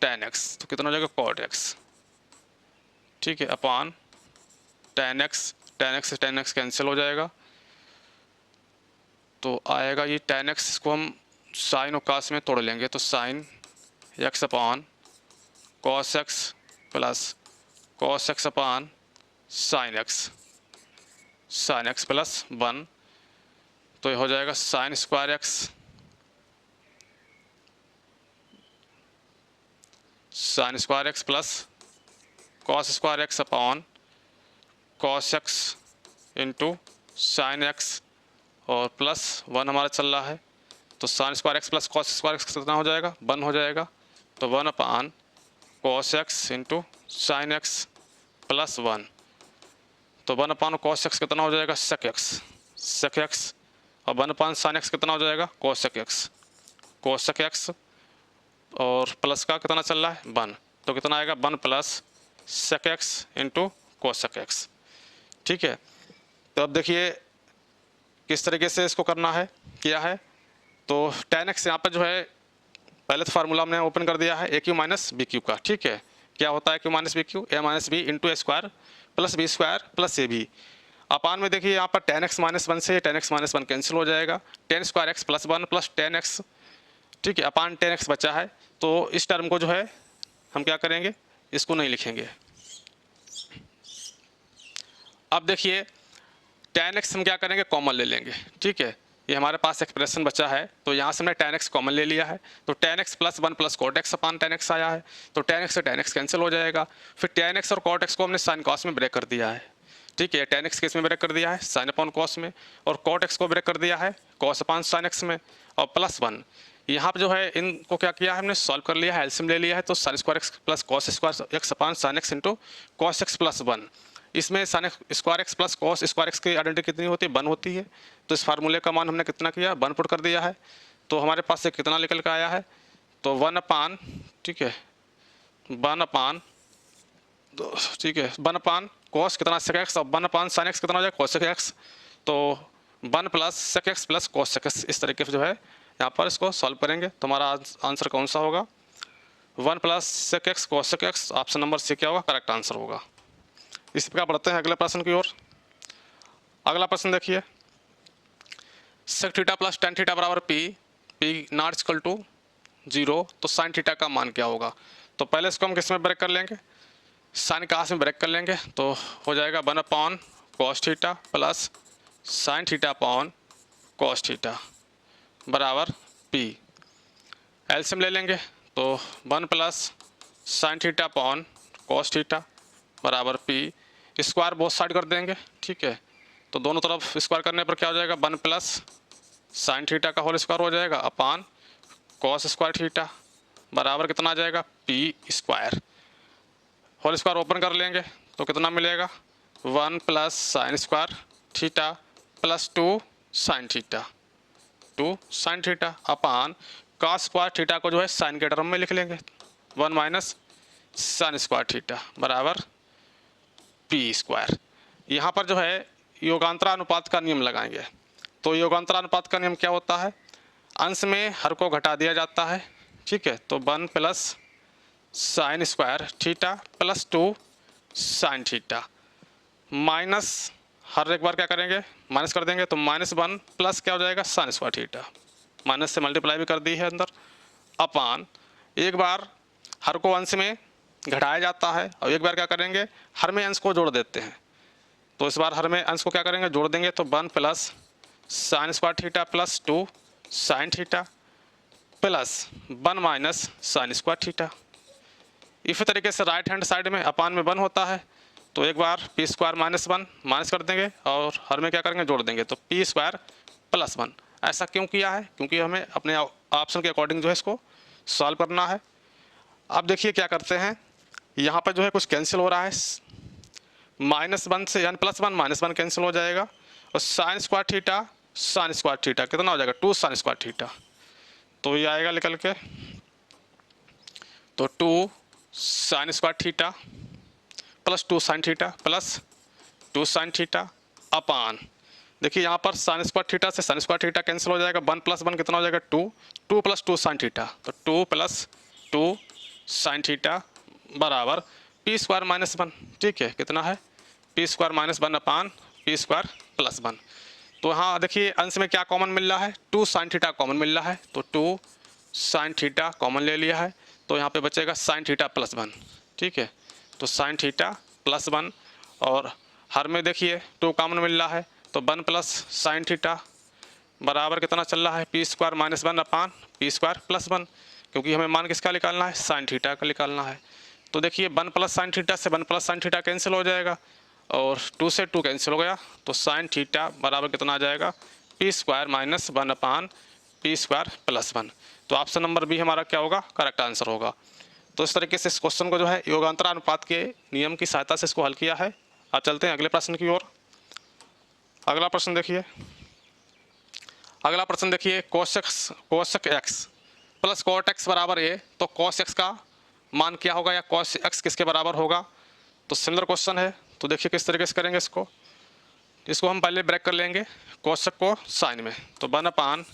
tan x, तो कितना हो जाएगा cot x। ठीक है, अपान tan x से tan x कैंसिल हो जाएगा, तो आएगा ये tan x, इसको हम साइन और कास में तोड़ लेंगे, तो साइन x अपान cos x plus cos x अपान साइन x प्लस 1, तो ये हो जाएगा sine square x, sine square x plus cos square x upon cos x into sine x और प्लस 1 हमारा चल रहा है, तो sine square x plus cos square x कितना हो जाएगा, 1 हो जाएगा, तो 1 अपान cos x into sine x plus 1, तो 1 अपान cos x कितना हो जाएगा, sec x और 1 अपान साइन x कितना हो जाएगा, cos x और प्लस का कितना चल रहा है 1, तो कितना आएगा 1 plus sec x into cosec x। ठीक है, तो अब देखिए किस तरीके से इसको करना है, किया है, तो tan x यहाँ पर जो है पहले तो फार्मूला हमने ओपन कर दिया है A cube minus B cube का। ठीक है, क्या होता है cube minus B cube, A minus B into A square plus B square plus A B, अपान में देखिए यहाँ पर tan x माइनस 1 से tan x माइनस 1 कैंसिल हो जाएगा, tan square x plus 1 plus tan x, ठीक है, अपान tan x बचा है, तो इस टर्म को जो है हम क्या करेंगे, इसको नहीं लिखेंगे। अब देखिए tan x हम क्या करेंगे, कॉमन ले लेंगे। ठीक है, ये हमारे पास एक्सप्रेशन बचा है, तो यहाँ से हमने tan x कॉमन ले लिया है, तो tan x plus 1 plus cot x अपान tan x आया है, तो tan x से tan x कैंसिल हो जाएगा, फिर tan x और cot x को हमने साइन कॉस में ब्रेक कर दिया है। ठीक है, tan x किस में ब्रेक कर दिया है, साइन अपॉन कॉस में, और cot x को ब्रेक कर दिया है कॉस अपॉन साइन x में, और +1 यहाँ पर जो है इनको क्या किया है हमने, सॉल्व कर लिया है, एलसीएम ले लिया है, तो sign square x plus cos square x upon sine x into cos x plus 1। इसमें sign square x plus cos square x की आइडेंटिटी कितनी होती है, 1 होती है। तो इस फार्मूले का मान हमने कितना किया, 1 पुट कर दिया है। तो हमारे पास से कितना निकल कर आया है, तो 1 अपान, ठीक है, 1 अपान, ठीक है, 1 अपान कॉस कितना सेक एक्स, और 1 अपान साइन एक्स कितना हो जाएगा, कॉस सेक एक्स। तो 1 plus sec x plus cosec x, इस तरीके से जो है यहाँ पर इसको सॉल्व करेंगे। तो हमारा आंसर कौन सा होगा, 1 plus sec x cosec x, option number C क्या होगा, करेक्ट आंसर होगा। इस प्रकार बढ़ते हैं अगले प्रश्न की ओर। अगला प्रश्न देखिए, sec theta plus tan theta बराबर P, P not equal to 0, तो साइन थीटा का मान क्या होगा। तो पहले इसको हम किस में ब्रेक कर लेंगे, साइन का में ब्रेक कर लेंगे, तो हो जाएगा 1 upon cos theta plus sine theta upon cos theta बराबर पी। एलसीएम ले लेंगे, तो 1 plus sine theta upon cos theta बराबर पी, स्क्वायर बोथ साइड कर देंगे, ठीक है। तो दोनों तरफ स्क्वायर करने पर क्या हो जाएगा, 1 प्लस साइन थीटा का होल स्क्वायर हो जाएगा अपॉन कॉस स्क्वायर थीटा बराबर कितना आ जाएगा, p square. Whole square open कर लेंगे तो कितना मिलेगा, 1 plus sine square theta plus 2 sine theta, 2 sine theta upon cos square theta को जो है साइन के टर्म में लिख लेंगे, 1 माइनस साइन स्क्वायर थीटा बराबर पी स्क्वायर। यहाँ पर जो है योगांतरानुपात का नियम लगाएंगे। तो योगांतरानुपात का नियम क्या होता है, अंश में हर को घटा दिया जाता है, ठीक है। तो 1 plus sine square theta plus 2 sine theta minus हर एक बार क्या करेंगे, माइनस कर देंगे, तो -1 प्लस क्या हो जाएगा, साइन स्क्वायर थीटा, माइनस से मल्टीप्लाई भी कर दी है अंदर, अपान एक बार हर को अंश में घटाया जाता है और एक बार क्या करेंगे, हर में अंश को जोड़ देते हैं। तो इस बार हर में अंश को क्या करेंगे, जोड़ देंगे, तो 1 plus sine square theta plus 2 sine theta plus 1 minus sign square theta. इसी तरीके से राइट हैंड साइड में अपान में 1 होता है, तो एक बार पी स्क्वायर -1 माइनस कर देंगे और हर में क्या करेंगे, जोड़ देंगे, तो पी स्क्वायर प्लस 1। ऐसा क्यों किया है, क्योंकि हमें अपने ऑप्शन के अकॉर्डिंग जो है इसको सॉल्व करना है। अब देखिए क्या करते हैं, यहाँ पर जो है कुछ कैंसिल हो रहा है, -1 से यानी +1 -1 कैंसिल हो जाएगा, और साइन स्क्वायर थीटा कितना हो जाएगा, 2 साइन स्क्वायर थीटा, तो ये आएगा निकल के, तो 2 sign square theta plus 2 sine theta plus 2 sine theta अपान, देखिए यहाँ पर साइन स्क्वायर थीटा से साइन स्क्वायर थीटा कैंसिल हो जाएगा, 1 + 1 कितना हो जाएगा, 2, 2 + 2 साइन थीटा, तो 2 + 2 साइन थीटा बराबर पी स्क्वायर -1, ठीक है, कितना है, पी स्क्वायर -1 अपान पी स्क्वायर प्लस 1। तो हाँ देखिए अंश में क्या कॉमन मिल रहा है, 2 साइन थीटा कॉमन मिल रहा है, तो 2 साइन थीटा कॉमन ले लिया है, तो यहाँ पे बचेगा साइन थीटा प्लस 1, ठीक है। तो साइन थीटा प्लस 1 और हर में देखिए 2 कॉमन मिल रहा है, तो 1 प्लस साइन थीटा बराबर कितना चल रहा है, पी स्क्वायर -1 अपान पी स्क्वायर प्लस 1, क्योंकि हमें मान किसका निकालना है, साइन थीटा का निकालना है। तो देखिए 1 प्लस साइन थीटा से 1 प्लस साइन थीटा कैंसिल हो जाएगा और 2 से 2 कैंसिल हो गया, तो साइन थीटा बराबर कितना आ जाएगा, पी स्क्वायर -1 अपान पी स्क्वायर प्लस 1। तो ऑप्शन नंबर बी हमारा क्या होगा, करेक्ट आंसर होगा। तो इस तरीके से इस क्वेश्चन को जो है योगांतरानुपात के नियम की सहायता से इसको हल किया है। अब चलते हैं अगले प्रश्न की ओर। अगला प्रश्न देखिए, cosec x plus cot x बराबर ए, तो कॉस एक्स का मान क्या होगा या कॉस एक्स किसके बराबर होगा। तो सिमिलर क्वेश्चन है, तो देखिए किस तरीके से करेंगे इसको हम पहले ब्रेक कर लेंगे कोसेक को साइन में, तो 1 upon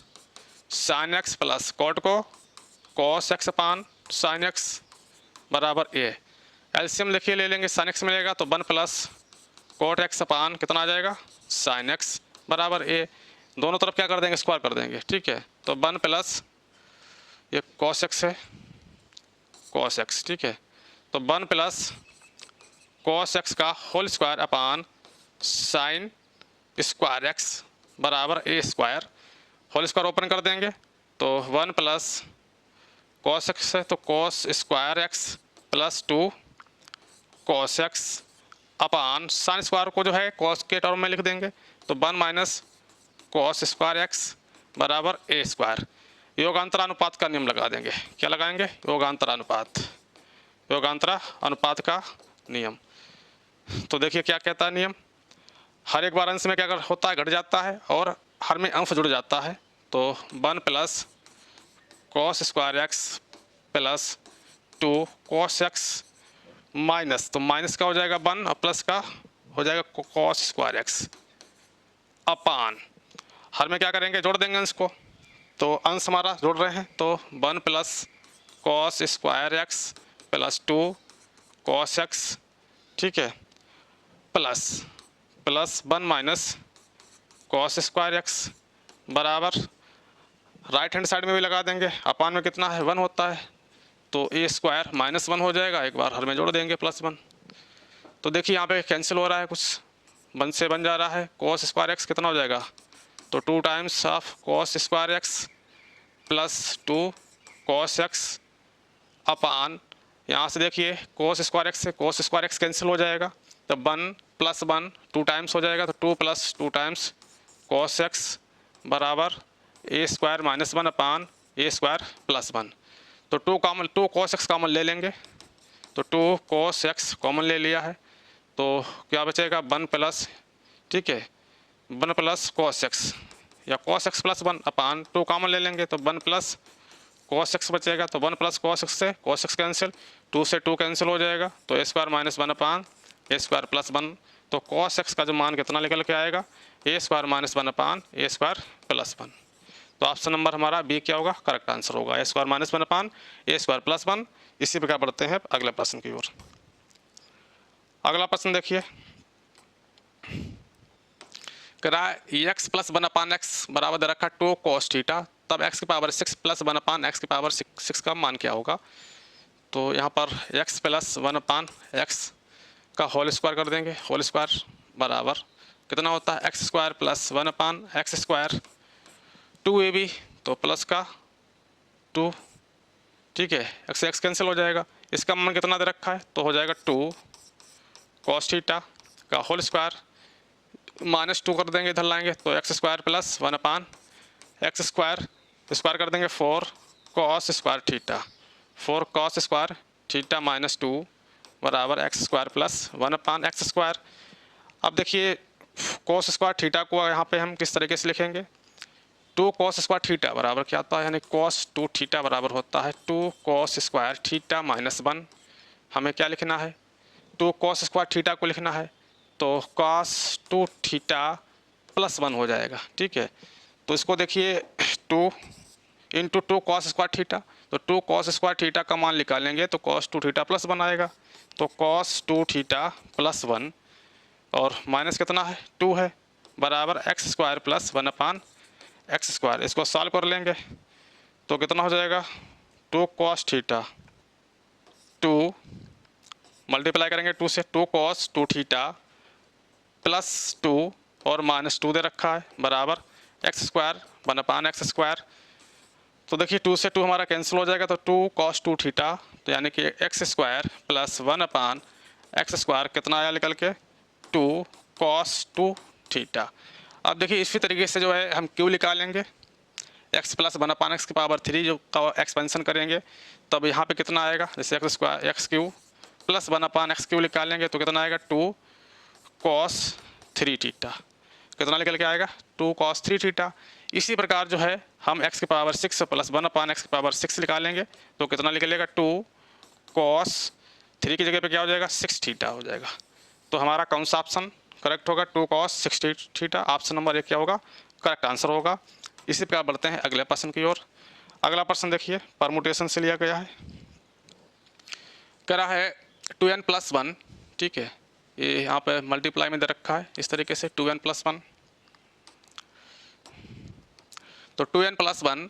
sine x plus cot को cos x upon sine x बराबर ए। एलसीएम देखिए ले लेंगे, साइन एक्स मिलेगा, तो 1 प्लस कॉट एक्स अपान कितना आ जाएगा, साइन एक्स बराबर ए। दोनों तरफ क्या कर देंगे, स्क्वायर कर देंगे, ठीक है। तो 1 प्लस ये कॉस एक्स है, कॉस एक्स, ठीक है, तो 1 प्लस कॉस एक्स का whole square upon sine square x बराबर a square. Whole square open कर देंगे, तो 1 प्लस कॉस एक्स है, तो cos square x plus 2 cos x upon sine square को जो है कॉस के टर्म में लिख देंगे, तो 1 माइनस कॉस स्क्वायर एक्स बराबर ए स्क्वायर। योगांतरानुपात का नियम लगा देंगे। क्या लगाएंगे? योगांतरानुपात, योगांतरानुपात का नियम। तो देखिए क्या कहता है नियम, हर एक बार अंश में क्या होता है, घट जाता है, और हर में अंश जुड़ जाता है। तो 1 plus cos square x plus 2 cos x minus, तो माइनस का हो जाएगा 1 और प्लस का हो जाएगा कॉस स्क्वायर एक्स अपान, हर में क्या करेंगे, जोड़ देंगे अंश को। तो अंश हमारा जोड़ रहे हैं, तो 1 plus cos square x plus 2 cos x, ठीक है, plus 1 minus cos square x बराबर, राइट हैंड साइड में भी लगा देंगे, अपान में कितना है, 1 होता है, तो ए स्क्वायर माइनस 1 हो जाएगा, एक बार हर में जोड़ देंगे प्लस 1। तो देखिए यहाँ पे कैंसिल हो रहा है, कुछ 1 से बन जा रहा है, कॉस स्क्वायर एक्स कितना हो जाएगा, तो 2 times of cos square x plus 2 cos x upon, यहाँ से देखिए कॉस स्क्वायर एक्स से कॉस स्क्वायर एक्स कैंसिल हो जाएगा, तो 1 प्लस 1 2 टाइम्स हो जाएगा, तो 2 प्लस 2 टाइम्स कॉस एक्स बराबर a square minus 1 upon A square plus 1। तो 2 कॉस एक्स कॉमन ले लेंगे, तो 2 कॉस एक्स कॉमन ले लिया है, तो क्या बचेगा 1 प्लस, ठीक है, 1 प्लस कॉस एक्स या कॉस एक्स प्लस 1 अपान 2 कॉमन ले लेंगे, तो 1 प्लस कॉस एक्स बचेगा, तो 1 प्लस कॉस एक्स से कॉस एक्स कैंसिल, 2 से 2 कैंसिल हो जाएगा, तो ए स्क्वायर माइनस 1 अपान ए स्क्वायर प्लस 1। तो कॉस एक्स का जो मान कितना निकल के आएगा, ए स्क्वायर माइनस 1 अपान ए स्क्वायर प्लस 1। तो ऑप्शन नंबर हमारा बी क्या होगा, करेक्ट आंसर होगा, ए स्क्वायर माइनस 1 अपान ए स्क्वायर प्लस 1। इसी प्रकार बढ़ते हैं अगले प्रश्न की ओर। अगला प्रश्न देखिए, कह रहा है एक्स प्लस 1 अपान एक्स बराबर दे रखा 2 कॉस थीटा, तब एक्स की पावर 6 प्लस 1 अपान एक्स की पावर 6 का मान क्या होगा। तो यहाँ पर एक्स प्लस 1 अपान एक्स का होल स्क्वायर कर देंगे, होल स्क्वायर बराबर कितना होता है, एक्स स्क्वायर प्लस 1 अपान एक्स स्क्वायर 2ab, तो प्लस का 2, ठीक है, एक्स एक्स कैंसिल हो जाएगा, इसका मान कितना दे रखा है, तो हो जाएगा 2 कॉस थीटा का होल स्क्वायर माइनस 2 कर देंगे, इधर लाएंगे, तो एक्स स्क्वायर प्लस 1 अपान एक्स स्क्वायर स्क्वायर कर देंगे 4 cos square theta, 4 cos square theta minus 2 बराबर एक्स स्क्वायर प्लस 1 अपान एक्स स्क्वायर। अब देखिए कॉस स्क्वायर थीटा को यहाँ पे हम किस तरीके से लिखेंगे, 2 कॉस स्क्वायर थीटा बराबर क्या आता है, यानी कॉस 2 थीटा बराबर होता है 2 कॉस स्क्वायर थीटा माइनस 1। हमें क्या लिखना है, 2 कॉस स्क्वायर थीटा को लिखना है, तो कॉस 2 थीटा प्लस 1 हो जाएगा, ठीक है। तो इसको देखिए 2 इंटू 2 कॉस स्क्वायर थीटा, तो 2 कॉस स्क्वायर थीटा का मान निकालेंगे तो कॉस 2 थीटा प्लस 1 आएगा, तो कॉस 2 थीटा प्लस 1 और माइनस कितना है 2 है बराबर एक्स स्क्वायर प्लस 1 अपान एक्स स्क्वायर। इसको सॉल्व कर लेंगे तो कितना हो जाएगा, 2 कॉस थीटा 2 मल्टीप्लाई करेंगे 2 से, 2 कॉस 2 थीटा प्लस 2 और माइनस 2 दे रखा है बराबर एक्स स्क्वायर 1 अपान एक्स स्क्वायर। तो देखिए 2 से 2 हमारा कैंसिल हो जाएगा, तो 2 कॉस 2 थीटा, तो यानी कि एक्स स्क्वायर प्लस 1 अपान एक्स स्क्वायर कितना आया निकल के 2 कॉस 2 थीटा। अब देखिए इसी तरीके से जो है हम क्यू निकालेंगे, एक्स प्लस 1 अपान एक्स की पावर 3 जो का एक्सपेंशन करेंगे, तब यहाँ पे कितना आएगा, जैसे x square x Q plus 1 अपान एक्स क्यू निकालेंगे तो कितना आएगा 2 कॉस 3 थीटा, कितना निकल के आएगा 2 कॉस 3 थीटा। इसी प्रकार जो है हम x की पावर 6 प्लस 1 अपान एक्स की पावर 6 निकालेंगे तो कितना निकलेगा 2 कॉस 3 की जगह पे क्या हो जाएगा 6 थीटा हो जाएगा। तो हमारा कौन सा ऑप्शन करेक्ट होगा, 2 कॉस 6 थीटा, ऑप्शन नंबर 1 क्या होगा, करेक्ट आंसर होगा। इसी प्रकार बढ़ते हैं अगले प्रश्न की ओर। अगला प्रश्न देखिए परमुटेशन से लिया गया है, कह रहा है 2n प्लस 1, ठीक है, ये यहाँ पे मल्टीप्लाई में दे रखा है इस तरीके से 2n प्लस 1, तो 2n plus 1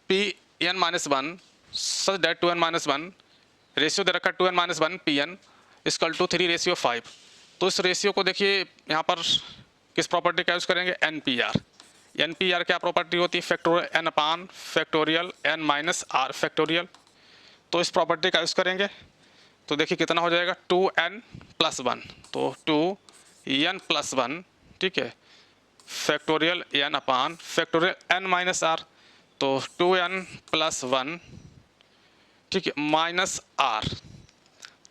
P N minus 1 such that 2n minus 1 ratio दे रखा है 2n minus 1 P N equal to 3 ratio 5। तो इस रेशियो को देखिए यहाँ पर किस प्रॉपर्टी का यूज़ करेंगे, N P R. N P R क्या प्रॉपर्टी होती है, factorial n upon factorial n minus r factorial. तो इस प्रॉपर्टी का यूज़ करेंगे तो देखिए कितना हो जाएगा 2n+1, तो 2n+1, ठीक है, factorial n upon factorial n-r, तो 2n+1, ठीक है, -r,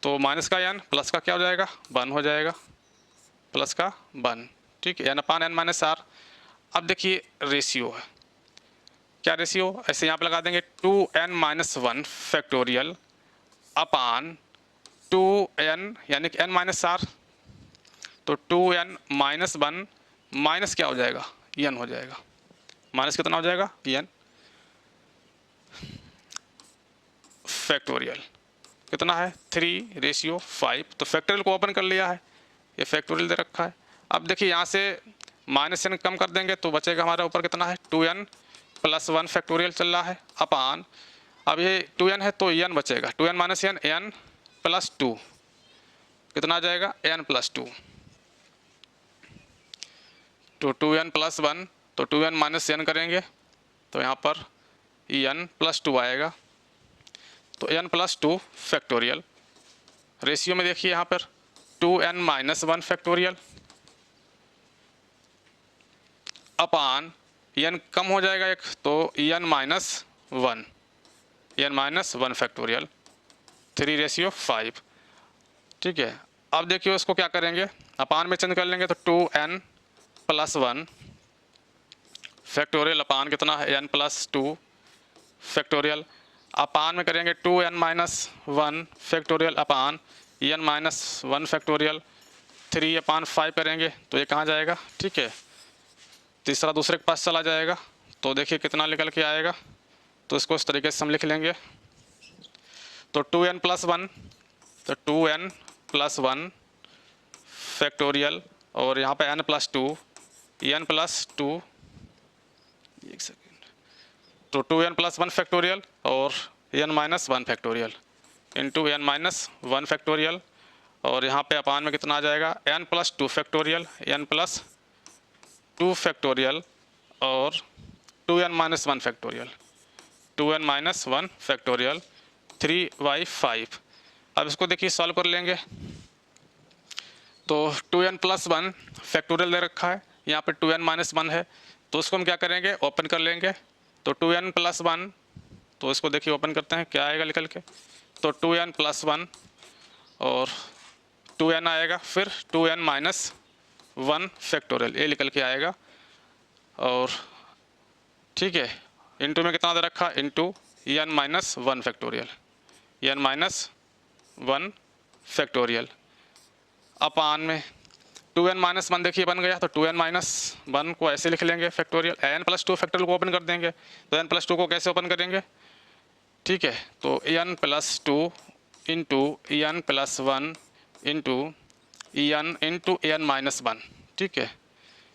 तो माइनस का n प्लस का क्या हो जाएगा 1 हो जाएगा, प्लस का 1, ठीक है, n अपान n-r। अब देखिए रेशियो है, क्या रेशियो, ऐसे यहाँ पे लगा देंगे 2n-1 फैक्टोरियल अपान 2n यानी कि n-r, तो 2n-1 माइनस क्या हो जाएगा n हो जाएगा, माइनस कितना हो जाएगा n फैक्टोरियल कितना है 3:5, तो फैक्टोरियल को ओपन कर लिया है, ये फैक्टोरियल दे रखा है। अब देखिए यहाँ से माइनस n कम कर देंगे तो बचेगा हमारा ऊपर कितना है 2n+1 फैक्टोरियल चल रहा है अपान, अब ये 2n है तो n बचेगा, 2n माइनस n, n+2 कितना आ जाएगा n+2, तो 2n+1, तो 2n माइनस n करेंगे तो यहाँ पर n+2 आएगा, तो n+2 फैक्टोरियल। रेशियो में देखिए यहाँ पर 2n-1 फैक्टोरियल अपान n कम हो जाएगा एक, तो n-1, n-1 फैक्टोरियल 3:5, ठीक है। अब देखिए उसको क्या करेंगे, अपान में चेंज कर लेंगे तो 2n+1 फैक्टोरियल अपान कितना है n+2 फैक्टोरियल, अपान में करेंगे 2n-1 फैक्टोरियल अपान n-1 फैक्टोरियल 3/5 करेंगे तो ये कहाँ जाएगा, ठीक है, तीसरा दूसरे के पास चला जाएगा, तो देखिए कितना निकल के आएगा, तो इसको इस तरीके से हम लिख लेंगे, तो 2n+1, तो 2n+1 फैक्टोरियल और यहाँ पे n+2, n+2, एक सेकेंड, तो 2n+1 फैक्टोरियल और n-1 factorial into n-1 factorial, और यहाँ पे अपान में कितना आ जाएगा n+2 फैक्टोरियल, n+2 फैक्टोरियल और 2n-1 फैक्टोरियल, 2n-1 फैक्टोरियल 3/5। अब इसको देखिए सॉल्व कर लेंगे, तो 2n+1 फैक्टोरियल दे रखा है, यहाँ पे 2n-1 है, तो उसको हम क्या करेंगे ओपन कर लेंगे, तो 2n+1, तो इसको देखिए ओपन करते हैं क्या आएगा निकल के, तो 2n+1 और 2n आएगा, फिर 2n-1 फैक्टोरियल ये निकल के आएगा, और ठीक है इंटू में कितना दे रखा into n-1 factorial, n-1 factorial अपान में 2n-1 देखिए बन गया, तो 2n-1 को ऐसे लिख लेंगे फैक्टोरियल, n+2 फैक्टोरियल को ओपन कर देंगे, तो n+2 को कैसे ओपन करेंगे, ठीक है, तो n+2 into n+1 into n-1, ठीक है,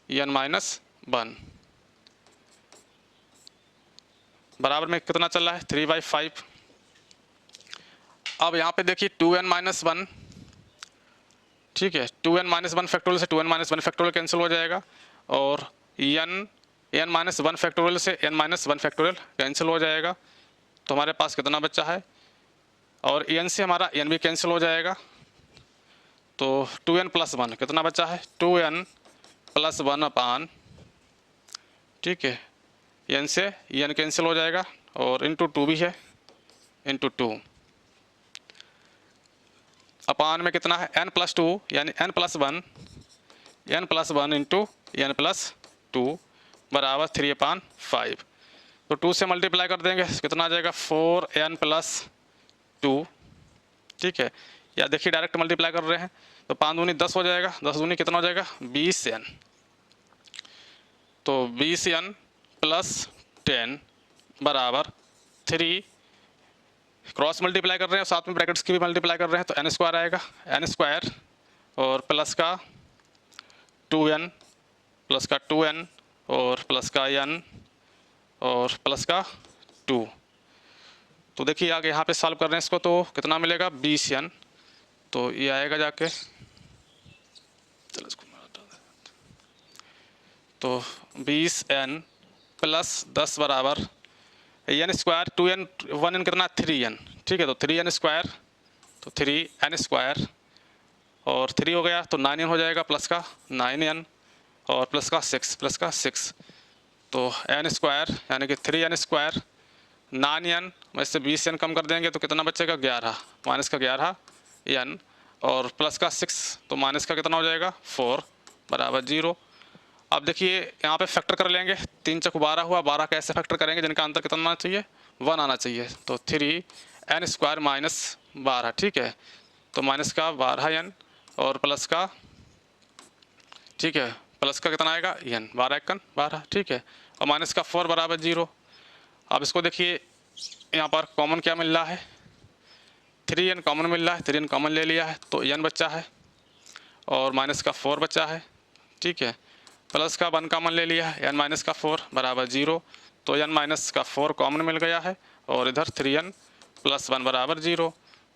n-1 बराबर में कितना चल रहा है 3/5। अब यहाँ पे देखिए 2n-1, ठीक है, 2n-1 फैक्टोरियल से 2n-1 फैक्टोरियल कैंसिल हो जाएगा, और n-1 फैक्टोरियल से n-1 फैक्टोरियल कैंसिल हो जाएगा, तो हमारे पास कितना बच्चा है, और n से हमारा n भी कैंसिल हो जाएगा, तो 2n+1 कितना बचा है 2n+1 अपान, ठीक है, n से n कैंसिल हो जाएगा और इंटू 2 भी है, इंटू 2 अपान में कितना है n+2 यानी n+1 इंटू n+2 बराबर 3/5, तो 2 से मल्टीप्लाई कर देंगे कितना आ जाएगा 4n+2, ठीक है, या देखिए डायरेक्ट मल्टीप्लाई कर रहे हैं तो 5 दूनी 10 हो जाएगा, 10 दूनी कितना हो जाएगा 20n, तो 20n+10 बराबर 3, क्रॉस मल्टीप्लाई कर रहे हैं साथ में ब्रैकेट्स की भी मल्टीप्लाई कर रहे हैं, तो n² आएगा, n² और प्लस का 2n प्लस का 2n और प्लस का n और प्लस का 2, तो देखिए आगे यहाँ पे सॉल्व कर रहे हैं इसको, तो कितना मिलेगा 20n, तो ये आएगा जाके, चलो इसको तो 20n+10 बराबर n² 2n 1n कितना 3n, ठीक है, तो 3n², तो 3n² और 3 हो गया तो 9n हो जाएगा, प्लस का 9n और प्लस का 6 तो n² यानी कि 3n², 9n में से 20n कम कर देंगे तो कितना बचेगा 11, माइनस का 11n और प्लस का 6 तो माइनस का कितना हो जाएगा 4 बराबर 0। अब देखिए यहाँ पे फैक्टर कर लेंगे, 3 चौक 12 हुआ, 12 कैसे फैक्टर करेंगे जिनका आंसर कितना आना चाहिए 1 आना चाहिए। तो 3n² माइनस 12, ठीक है, तो माइनस का 12n और प्लस का, ठीक है, प्लस का कितना आएगा n, 12 ठीक है, और माइनस का 4 बराबर 0। अब इसको देखिए यहाँ पर कॉमन क्या मिल रहा है, 3n कॉमन मिल रहा है, 3n कॉमन ले लिया है तो n बचा है और माइनस का 4 बचा है, ठीक है, प्लस का 1 कॉमन ले लिया है, n माइनस का 4 बराबर 0, तो n माइनस का 4 कॉमन मिल गया है और इधर 3n प्लस 1 बराबर 0।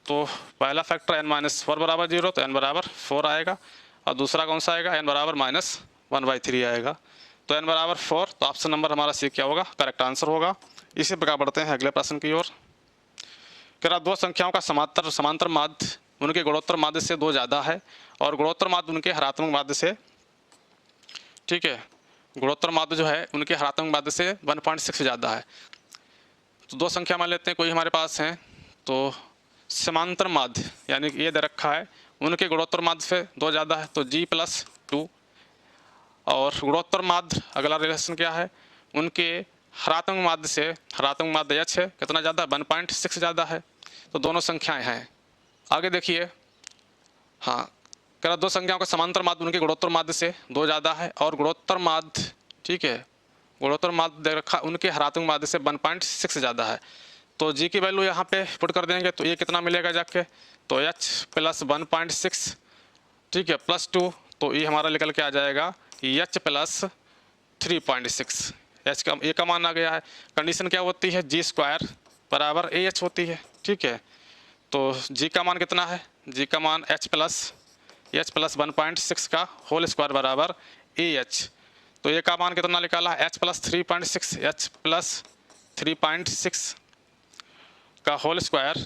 तो पहला फैक्टर n माइनस 4 बराबर 0 तो n बराबर 4 आएगा और दूसरा कौन सा आएगा n बराबर -1/3 आएगा। तो n बराबर 4, तो ऑप्शन नंबर हमारा सी क्या होगा, करेक्ट आंसर होगा। इसी प्रकार बढ़ते हैं अगले प्रश्न की ओर। कह रहा दो संख्याओं का समांतर माध्य उनके गुणोत्तर माध्य से 2 ज़्यादा है और गुणोत्तर माध्य उनके हरात्मक माध्य से, ठीक है, गुणोत्तर माध्य जो है उनके हरात्मक माध्य से 1.6 ज़्यादा है। तो दो संख्या मान लेते हैं कोई हमारे पास हैं, तो समांतर माध्य यानी कि ये दे रखा है उनके गुणोत्तर माध्य से 2 ज़्यादा है तो g+2, और गुणोत्तर माध्य अगला रिलेशन क्या है उनके हरात्मक माध्य से, हरात्मक माध्य h है कितना ज़्यादा 1.6 ज़्यादा है। तो दोनों संख्याएं हैं। आगे देखिए, हाँ, कह रहा दो संख्याओं का समांतर माध्य उनके गुणोत्तर माध्य से 2 ज़्यादा है और गुणोत्तर माध्य, ठीक है, गुणोत्तर माध्य दे रखा उनके हरात्मक माध्य से 1.6 ज़्यादा है। तो जी की वैल्यू यहाँ पे पुट कर देंगे तो ये कितना मिलेगा जाके, तो h+1.6, ठीक है, +2, तो ये हमारा निकल के आ जाएगा h+3.6। h का ए का मान आ गया है। कंडीशन क्या होती है, g² बराबर ah होती है, ठीक है, तो g का मान कितना है, g का मान h+1.6 का होल स्क्वायर बराबर ah। तो ए का मान कितना निकाला, h+3.6, h+3.6 का होल स्क्वायर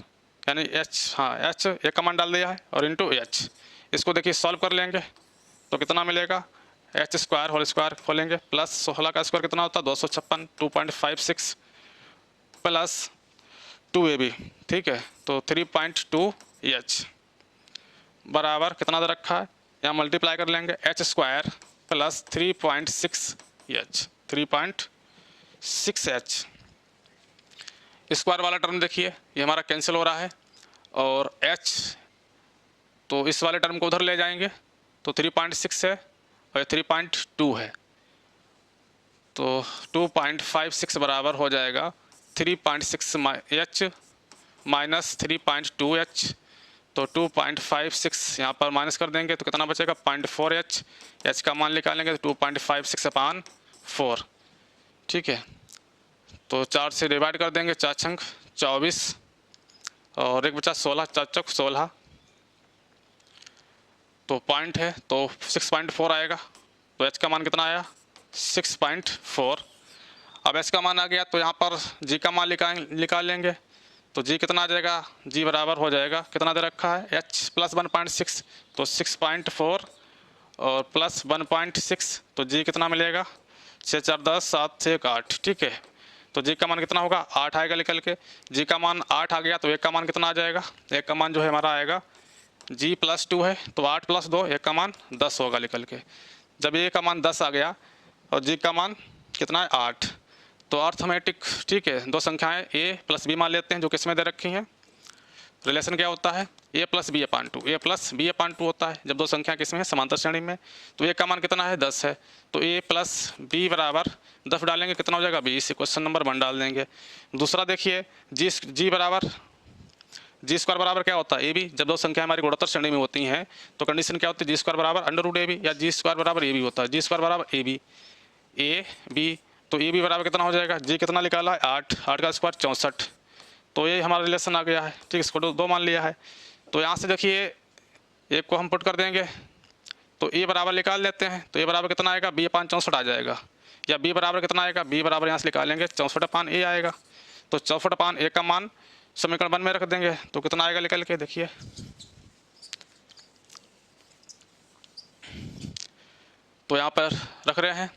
यानी h, हाँ h ए का मान डाल दिया है और इंटू h। इसको देखिए सॉल्व कर लेंगे तो कितना मिलेगा, h² होल स्क्वायर खोलेंगे प्लस 16 का स्क्वायर कितना होता है 256, 2.56 प्लस 2ab, ठीक है, तो 3.2h बराबर कितना दे रखा है, यहाँ मल्टीप्लाई कर लेंगे h² plus 3.6h, 3.6h। Square वाला टर्म देखिए ये हमारा कैंसिल हो रहा है और h, तो इस वाले टर्म को उधर ले जाएंगे तो 3.6 है और 3.2 है, तो 2.56 बराबर हो जाएगा 3.6h माइनस 3.2h, तो 2.56 यहाँ पर माइनस कर देंगे तो कितना बचेगा 0.4h, h का मान निकालेंगे तो 2.56/4, ठीक है, तो 4 से डिवाइड कर देंगे, 4 छंग 24 और एक बचा 16, 4 चौक 16, तो पॉइंट है तो 6.4 आएगा। तो h का मान कितना आया 6.4। अब h का मान आ गया तो यहाँ पर g का मान निकाल लेंगे तो g कितना आ जाएगा, g बराबर हो जाएगा कितना दे रखा है h+1.6, तो 6.4 और प्लस 1.6, तो g कितना मिलेगा 6 4 10 7 6 8, ठीक है, तो g का मान कितना होगा 8 आएगा निकल के। g का मान 8 आ गया तो एक का मान कितना आ जाएगा, एक का मान जो है हमारा आएगा g+2 है तो 8 + 2, एक का मान 10 होगा निकल के। जब ए का मान 10 आ गया और जी का मान कितना है 8, तो अर्थमेटिक, ठीक है, दो संख्याएं a + b मान लेते हैं जो किस में दे रखी हैं। रिलेशन क्या होता है a + b/2, a + b/2 होता है जब दो संख्या किस में है समांतर श्रेणी में। तो a का मान कितना है 10 है तो a + b बराबर 10 डालेंगे कितना हो जाएगा 20, क्वेश्चन नंबर 1 डाल देंगे। दूसरा देखिए g बराबर g² बराबर क्या होता है ab, जब दो संख्या हमारी गुणोत्तर श्रेणी में होती हैं तो कंडीशन क्या होती है g² बराबर √ab या g² बराबर ab होता है, g² बराबर ab तो ab बराबर कितना हो जाएगा, g कितना निकाला है 8 का स्क्वायर 64, तो ये हमारा रिलेशन आ गया है, ठीक है, इसको 2 मान लिया है। तो यहाँ से देखिए एक को हम पुट कर देंगे तो a बराबर निकाल लेते हैं, तो a बराबर कितना आएगा b/64 आ जाएगा, या b बराबर कितना आएगा, b बराबर यहाँ से निकालेंगे 64/a आएगा, तो 64/a का मान समीकरण 1 में रख देंगे तो कितना आएगा निकल के, देखिए तो यहाँ पर रख रहे हैं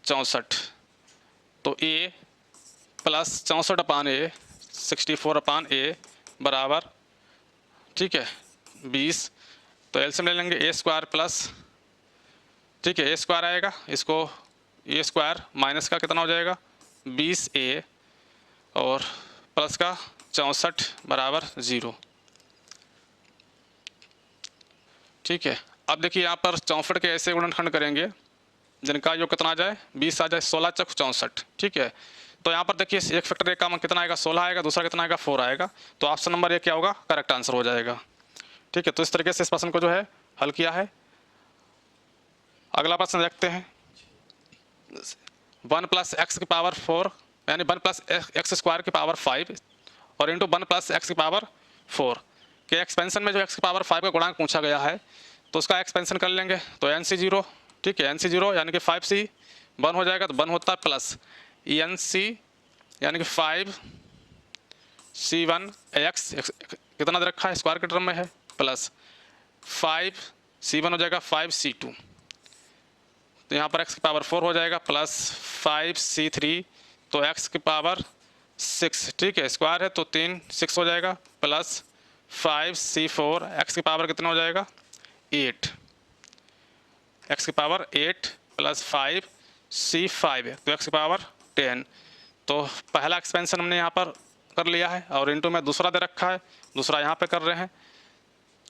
64, तो a प्लस 64 अपान ए 64 अपान ए बराबर, ठीक है 20। तो एलसीएम ले लेंगे ए स्क्वायर प्लस, ठीक है ए स्क्वायर आएगा, इसको ए स्क्वायर माइनस का कितना हो जाएगा 20a और प्लस का 64 बराबर 0, ठीक है। अब देखिए यहाँ पर 64 के ऐसे गुणनखंड करेंगे जिनका योग कितना आ जाए 20 आ जाए, 16 चौक 64, ठीक है। तो यहाँ पर देखिए एक फैक्टर एक का कितना आएगा 16 आएगा, दूसरा कितना आएगा 4 आएगा, तो ऑप्शन नंबर ए क्या होगा, करेक्ट आंसर हो जाएगा, ठीक है। तो इस तरीके से इस प्रश्न को जो है हल किया है। अगला प्रश्न देखते हैं, 1 प्लस एक्स की पावर 4 यानी 1 प्लस एक्स स्क्वायर की पावर 5 और इंटू 1 प्लस एक्स की पावर 4 के एक्सपेंशन में जो एक्स की पावर 5 का गुणांक पूछा गया है, तो उसका एक्सपेंशन कर लेंगे। तो एन सी 0, ठीक है एन सी 0 यानी कि 5c 1 हो जाएगा, तो 1 होता है प्लस एन सी यानी कि 5c1 एक्स कितना दे रखा है स्क्वायर के टर्म में है, प्लस 5c1 हो जाएगा 5c2, तो यहाँ पर x की पावर 4 हो जाएगा, प्लस 5c3 तो x की पावर 6, ठीक है स्क्वायर है तो 3 6 हो जाएगा, प्लस 5c4 x की पावर कितना हो जाएगा 8, x की पावर 8 प्लस 5c5 तो x की पावर 10। तो पहला एक्सपेंशन हमने यहाँ पर कर लिया है और इनटू में दूसरा दे रखा है, दूसरा यहाँ पे कर रहे हैं,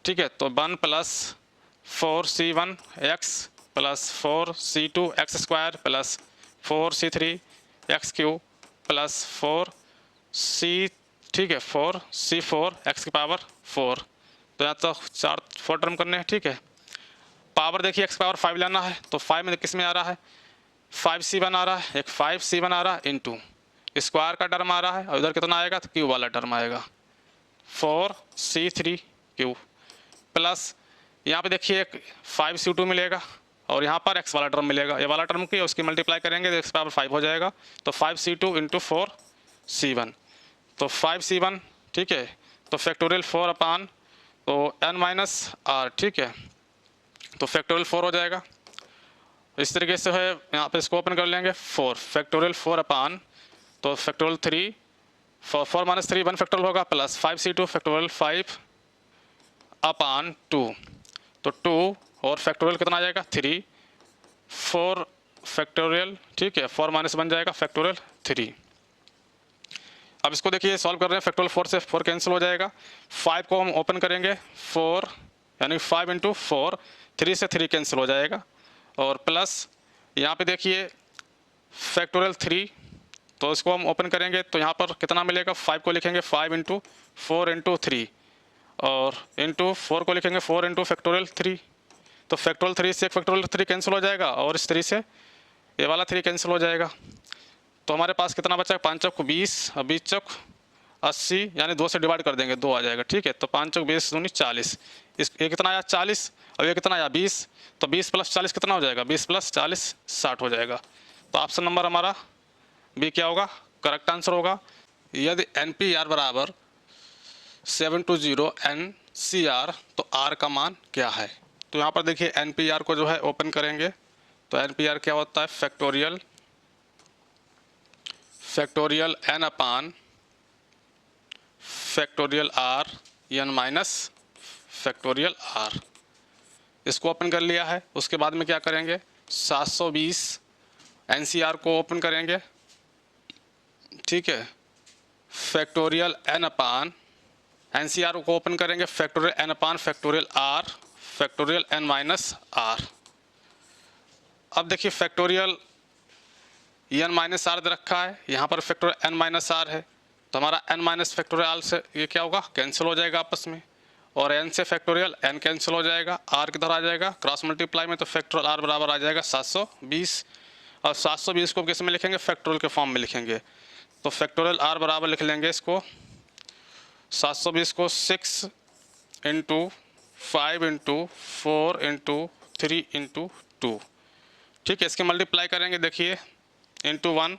ठीक है। तो 1 plus 4c1 x plus 4c2 x square plus 4c3 x cube plus 4c, ठीक है 4c4 एक्स की पावर 4। तो यहाँ तो 4 टर्म करने हैं, ठीक है। पावर देखिए एक्स पावर 5 लेना है, तो 5 में किस में आ रहा है 5c1 आ रहा है, एक 5c1 आ रहा है इंटू स्क्वायर का टर्म आ रहा है और उधर कितना आएगा तो क्यूब वाला टर्म आएगा 4c3 क्यूब प्लस यहाँ पे देखिए एक 5c2 मिलेगा और यहाँ पर x वाला टर्म मिलेगा, ये वाला टर्म की उसकी मल्टीप्लाई करेंगे तो x पावर 5 हो जाएगा, तो 5c2 इंटू 4c1 तो 5c1, ठीक है। तो फैक्टोरियल 4 अपान तो n माइनस आर, ठीक है तो फैक्टोरियल 4 हो जाएगा। इस तरीके से है, यहाँ पे इसको ओपन कर लेंगे 4 फैक्टोरियल 4 अपान तो फैक्टोरियल 3 4 माइनस 3 1 फैक्टोरियल होगा प्लस 5c2 फैक्टोरियल 5 अपान 2 तो 2 और फैक्टोरियल कितना आ जाएगा 3 4 फैक्टोरियल, ठीक है 4 माइनस बन जाएगा फैक्टोरियल 3। अब इसको देखिए सॉल्व कर रहे हैं, फैक्टोरियल 4 से 4 कैंसिल हो जाएगा, 5 को हम ओपन करेंगे 4 यानी 5 इंटू 4 3 से 3 कैंसिल हो जाएगा और प्लस यहाँ पे देखिए फैक्टोरियल 3 तो इसको हम ओपन करेंगे तो यहाँ पर कितना मिलेगा 5 को लिखेंगे 5 इंटू 4 इंटू 3 और इंटू 4 को लिखेंगे 4 इंटू फैक्टोरियल 3 तो फैक्टोरियल 3 से एक फैक्टोरियल 3 कैंसिल हो जाएगा और इस 3 से ये वाला 3 कैंसिल हो जाएगा। तो हमारे पास कितना बचा 5 चौक 20 और 20 चौक 80 यानी 2 से डिवाइड कर देंगे 2 आ जाएगा, ठीक है। तो 5 चौक 20 दूनी 40, इस ये कितना आया 40 और ये कितना आया 20, तो 20 प्लस 40 कितना हो जाएगा 20 प्लस 40 60 हो जाएगा। तो ऑप्शन नंबर हमारा बी क्या होगा, करेक्ट आंसर होगा। यदि NPR बराबर 720 NCR तो R का मान क्या है। तो यहाँ पर देखिए NPR को जो है ओपन करेंगे तो NPR क्या होता है factorial n upon factorial R n minus factorial R। इसको ओपन कर लिया है, उसके बाद में क्या करेंगे 720 NCR को ओपन करेंगे, ठीक है फैक्टोरियल n अपान NCR को ओपन करेंगे factorial n upon factorial R factorial n minus R। अब देखिए फैक्टोरियल n माइनस R दे रखा है, यहाँ पर फैक्टोरियल n माइनस R है तो हमारा n माइनस फैक्टोरियल R से ये क्या होगा कैंसिल हो जाएगा आपस में और n से फैक्टोरियल n कैंसिल हो जाएगा, R किधर आ जाएगा क्रॉस मल्टीप्लाई में तो फैक्टोरियल R बराबर आ जाएगा 720 और 720 को किस में लिखेंगे फैक्टोरियल के फॉर्म में लिखेंगे तो फैक्टोरियल R बराबर लिख लेंगे इसको 720 को 6 इंटू 5 इंटू 4 इंटू 3 इंटू 2, ठीक है। इसके मल्टीप्लाई करेंगे देखिए इंटू 1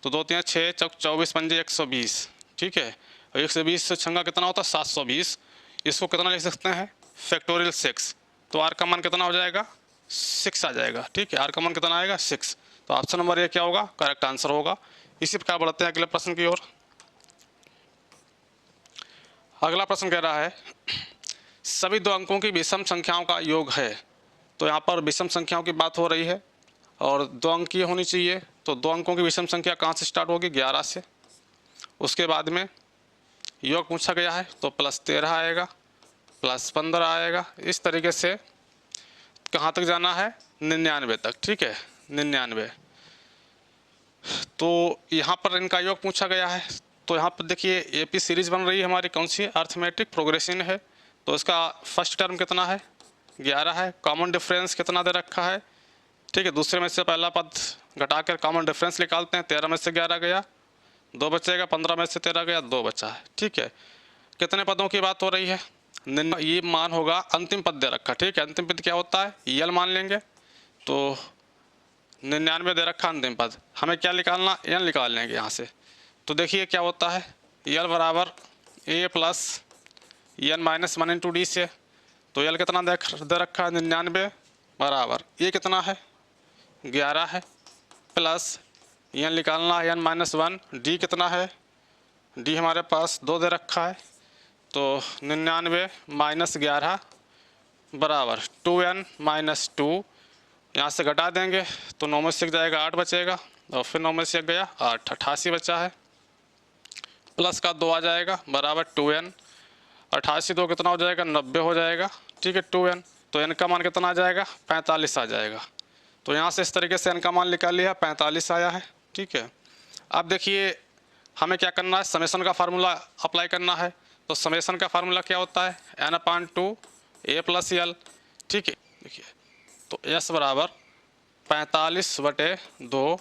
तो 2 3 6 चौक 24 पंजे 120, ठीक है और 120 से छंगा कितना होता है 720। इसको कितना लिख सकते हैं फैक्टोरियल 6। तो आर का मान कितना हो जाएगा 6 आ जाएगा। ठीक है, आर का मान कितना आएगा 6। तो ऑप्शन नंबर ए क्या होगा करेक्ट आंसर होगा। इसी प्रकार बढ़ते हैं अगले प्रश्न की ओर। अगला प्रश्न कह रहा है सभी 2 अंकों की विषम संख्याओं का योग है। तो यहाँ पर विषम संख्याओं की बात हो रही है और 2 अंक की होनी चाहिए। तो 2 अंकों की विषम संख्या कहाँ से स्टार्ट होगी 11 से। उसके बाद में योग पूछा गया है तो +13 आएगा, +15 आएगा। इस तरीके से कहाँ तक जाना है 99 तक। ठीक है 99। तो यहाँ पर इनका योग पूछा गया है। तो यहाँ पर देखिए एपी सीरीज बन रही है हमारी, कौन सी अर्थमेटिक प्रोग्रेशन है। तो इसका फर्स्ट टर्म कितना है 11 है। कॉमन डिफरेंस कितना दे रखा है। ठीक है, दूसरे में से पहला पद घटाकर कॉमन डिफरेंस निकालते हैं। 13 में से 11 गया 2 बचेगा, 15 में से 13 गया 2 बचा है। ठीक है, कितने पदों की बात हो रही है ये मान होगा अंतिम पद दे रखा। ठीक है, अंतिम पद क्या होता है यल मान लेंगे। तो 99 दे रखा अंतिम पद, हमें क्या निकालना एन निकाल लेंगे यहाँ से। तो देखिए क्या होता है यल बराबर a plus n minus 1 into d से। तो यल कितना दे रखा है 99 बराबर ये कितना है 11 है, प्लस एन निकालना है n-1। डी कितना है डी हमारे पास 2 दे रखा है। तो 99 - 11 बराबर 2n - 2। यहाँ से घटा देंगे तो 9 में से जाएगा 8 बचेगा और फिर 9 में से गया 8, 88 बचा है। प्लस का 2 आ जाएगा बराबर 2n। 88 2 कितना हो जाएगा 90 हो जाएगा। ठीक है 2n। तो n का मान कितना आ जाएगा 45 आ जाएगा। तो यहाँ से इस तरीके से n का मान निकाल लिया 45 आया है। ठीक है, अब देखिए हमें क्या करना है समेशन का फार्मूला अप्लाई करना है। तो समेशन का फार्मूला क्या होता है n/2 a + l। ठीक है, देखिए तो s बराबर 45/2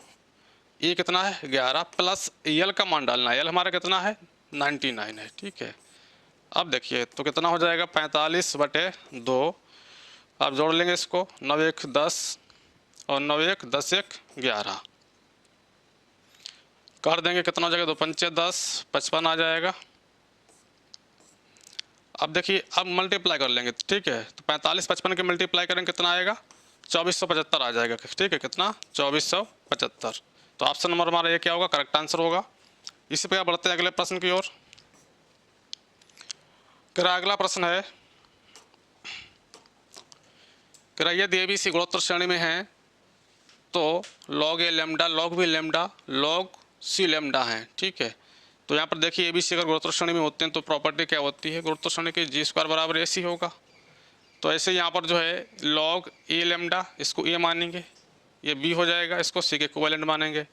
ये कितना है 11 प्लस यल का मान डालना है। यल हमारा कितना है 99 है। ठीक है, अब देखिए तो कितना हो जाएगा 45/2। अब जोड़ लेंगे इसको 9 1 10 और 9 1 10 1 11 कर देंगे कितना हो जाएगा 2 5 10 55 आ जाएगा। अब देखिए अब मल्टीप्लाई कर लेंगे। ठीक है, तो 45 55 के मल्टीप्लाई करेंगे कितना आएगा 2475 आ जाएगा। ठीक है, कितना 2475। तो ऑप्शन नंबर हमारा ये क्या होगा करेक्ट आंसर होगा। इसी प्रकार बढ़ते हैं अगले प्रश्न की ओर। अगला प्रश्न है यदि एबीसी गुणोत्तर श्रेणी में है तो log a lambda log b lambda log c lambda है। ठीक है, तो यहाँ पर देखिए एबीसी अगर गुणोत्तर श्रेणी में होते हैं तो प्रॉपर्टी क्या होती है गुणोत्तर श्रेणी की g² बराबर ac होगा। तो ऐसे यहाँ पर जो है log a लैम्डा इसको a मानेंगे, ये b हो जाएगा, इसको c के इक्विवेलेंट मानेंगे।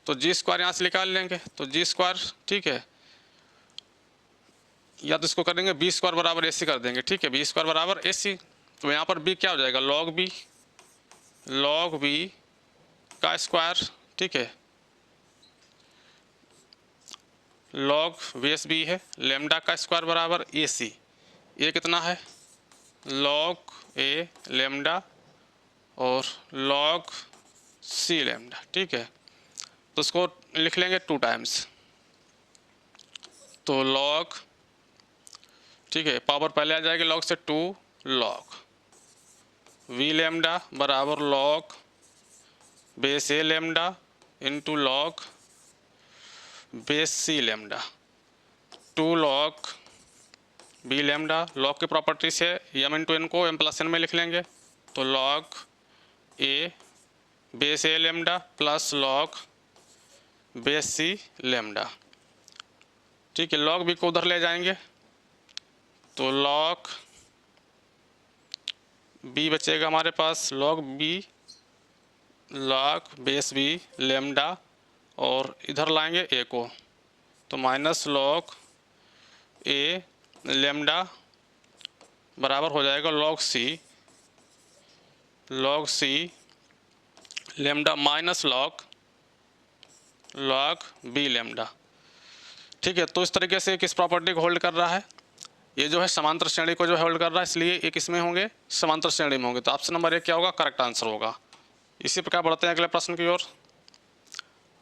तो g² यहाँ से निकाल लेंगे तो g²। ठीक है, या तो इसको करेंगे b² बराबर ac कर देंगे। ठीक है, b² बराबर ac। तो यहाँ पर b क्या हो जाएगा log b का स्क्वायर। ठीक है, log VSB है लैम्डा का स्क्वायर बराबर AC। ये कितना है log A लैम्डा और log C लैम्डा। ठीक है, तो इसको लिख लेंगे 2 टाइम्स। तो log ठीक है पावर पहले आ जाएगी log से 2 log V लैम्डा बराबर log base A lambda into log base C lambda 2 log B lambda. log की प्रॉपर्टी से m इंटू n को m+n में लिख लेंगे। तो log A base A lambda plus log base C lambda. ठीक है, log B को उधर ले जाएंगे तो log B बचेगा हमारे पास log B log base B lambda और इधर लाएंगे A को तो माइनस log A लैम्डा बराबर हो जाएगा log C lambda minus log B lambda. ठीक है, तो इस तरीके से किस प्रॉपर्टी को होल्ड कर रहा है ये जो है समांतर श्रेणी को जो होल्ड कर रहा है, इसलिए ये किसमें होंगे समांतर श्रेणी में होंगे। तो ऑप्शन नंबर 1 क्या होगा करेक्ट आंसर होगा। इसी प्रकार बढ़ते हैं अगले प्रश्न की ओर।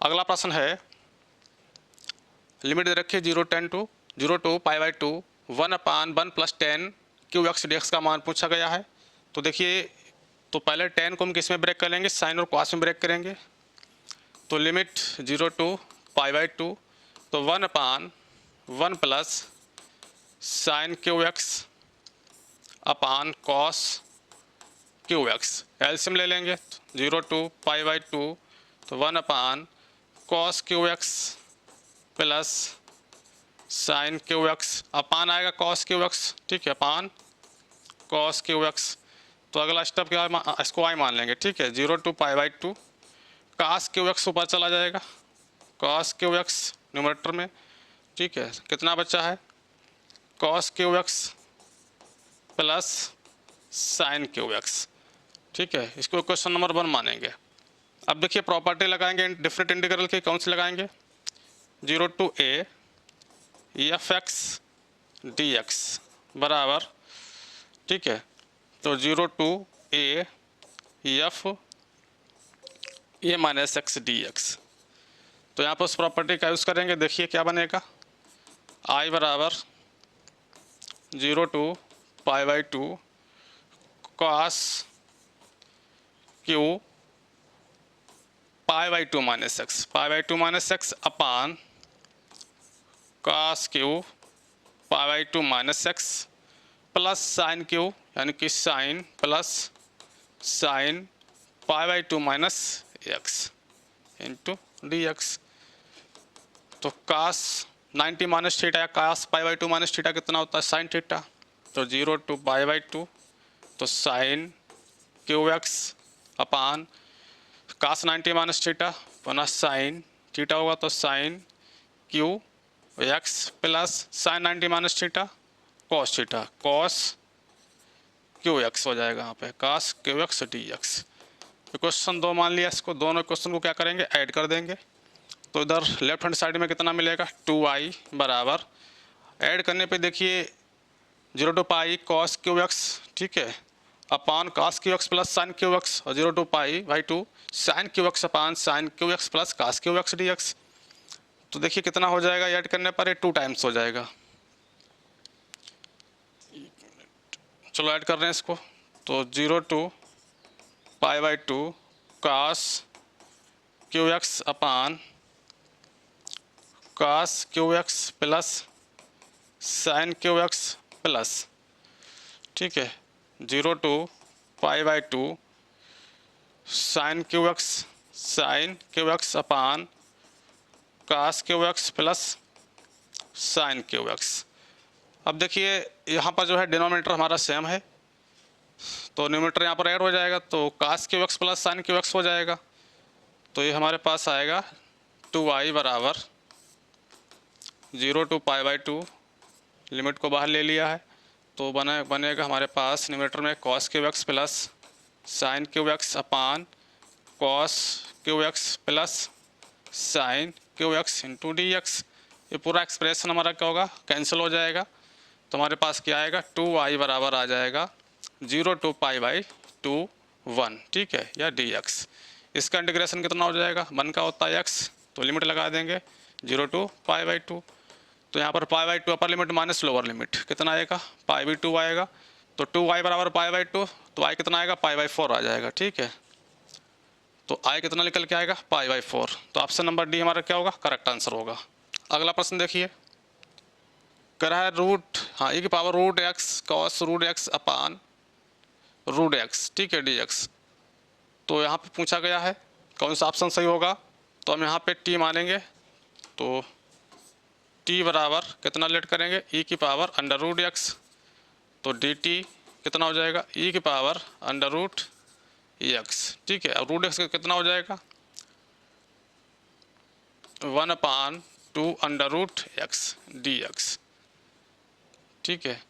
अगला प्रश्न है लिमिट दे रखी है 0 10 to 0 to π/2 1/1 + 10 Q x d x का मान पूछा गया है। तो देखिए, तो पहले 10 को हम किस में ब्रेक करेंगे, साइन और कॉस में ब्रेक करेंगे। तो लिमिट 0 to π/2, तो 1/1 + sine Q x upon cos Q x, LCM ले लेंगे। 0 to π/2, तो 1/cos q x plus sine Q x upon आएगा कॉस क्यू एक्स, ठीक है, अपान कॉस क्यू एक्स। तो अगला स्टेप क्या है, इसको आई मान लेंगे, ठीक है। 0 to π/2 cos क्यू एक्स ऊपर चला जाएगा, cos क्यू एक्स न्यूमरेटर में, ठीक है। कितना बचा है, cos Q x plus sine Q x, ठीक है। इसको क्वेश्चन नंबर 1 मानेंगे। अब देखिए प्रॉपर्टी लगाएंगे डिफरेंट इंटीग्रल की, कौन सी लगाएंगे, 0 to a F x d x बराबर, ठीक है, तो 0 to a F A minus x d x. तो यहाँ पर उस प्रॉपर्टी का यूज़ करेंगे। देखिए क्या बनेगा, आई बराबर 0 to π/2 cos q π/2 minus x, π/2 minus x upon cos q π/2 minus x plus sine q, यानी कि sine plus sine π/2 minus x into d x. तो cos 90 माइनस थीटा या cos π/2 माइनस थीटा कितना होता है, साइन थीटा। तो 0 to π/2, तो sine Q x upon cos 90 minus theta पुनः साइन थीटा होगा, तो sine Q x plus sine 90 minus theta cos theta, cos Q x हो जाएगा यहाँ पे, cos Q x d x. Question 2 मान लिया इसको, दोनों क्वेश्चन को क्या करेंगे, ऐड कर देंगे। तो इधर लेफ्ट हैंड साइड में कितना मिलेगा, 2i बराबर, ऐड करने पे देखिए 0 to π cos क्यू एक्स, ठीक है, upon cos Q x plus sine Q x, और 0 to π/2 sine Q x upon sine Q x plus cos Q x d x. तो देखिए कितना हो जाएगा, ऐड करने पर ये 2 टाइम्स हो जाएगा। चलो ऐड कर रहे हैं इसको। तो 0 to π/2 cos Q x upon cos Q x plus sine Q x plus, ठीक है, 0 to π/2 sine Q x upon cos Q x plus sine Q x. अब देखिए यहाँ पर जो है डिनोमिनेटर हमारा सेम है, तो न्यूमरेटर यहाँ पर ऐड हो जाएगा, तो cos Q x plus sine Q x हो जाएगा। तो ये हमारे पास आएगा 2i बराबर 0 to π/2, लिमिट को बाहर ले लिया है, तो बनेगा हमारे पास न्यूमरेटर में cos Q x plus sine Q x upon cos Q x plus sine Q x into d x. ये पूरा एक्सप्रेशन हमारा क्या होगा, कैंसिल हो जाएगा। तो हमारे पास क्या आएगा, 2i बराबर आ जाएगा 0 to π/2 1, ठीक है, या डी एक्स। इसका इंटीग्रेशन कितना हो जाएगा, 1 का होता है x, तो लिमिट लगा देंगे 0 to π/2। तो यहाँ पर π/2 upper limit minus lower limit कितना आएगा, π/2 आएगा। तो 2i बराबर π/2, तो i कितना आएगा, π/4 आ जाएगा, ठीक है। तो i कितना निकल के आएगा, π/4। तो ऑप्शन नंबर डी हमारा क्या होगा, करेक्ट आंसर होगा। अगला प्रश्न देखिए, कह रहा है रूट, हाँ, e की power root x cos root x upon root x, ठीक है, डी एक्स। तो यहाँ पे पूछा गया है कौन सा ऑप्शन सही होगा, तो हम यहाँ पे t मानेंगे। तो t बराबर कितना लेट करेंगे, e की पावर अंडर रूट एक्स, तो dt कितना हो जाएगा, e की पावर अंडर रूट एक्स, ठीक है। अब रूट एक्स कितना हो जाएगा, 1/2 under root x d x, ठीक है।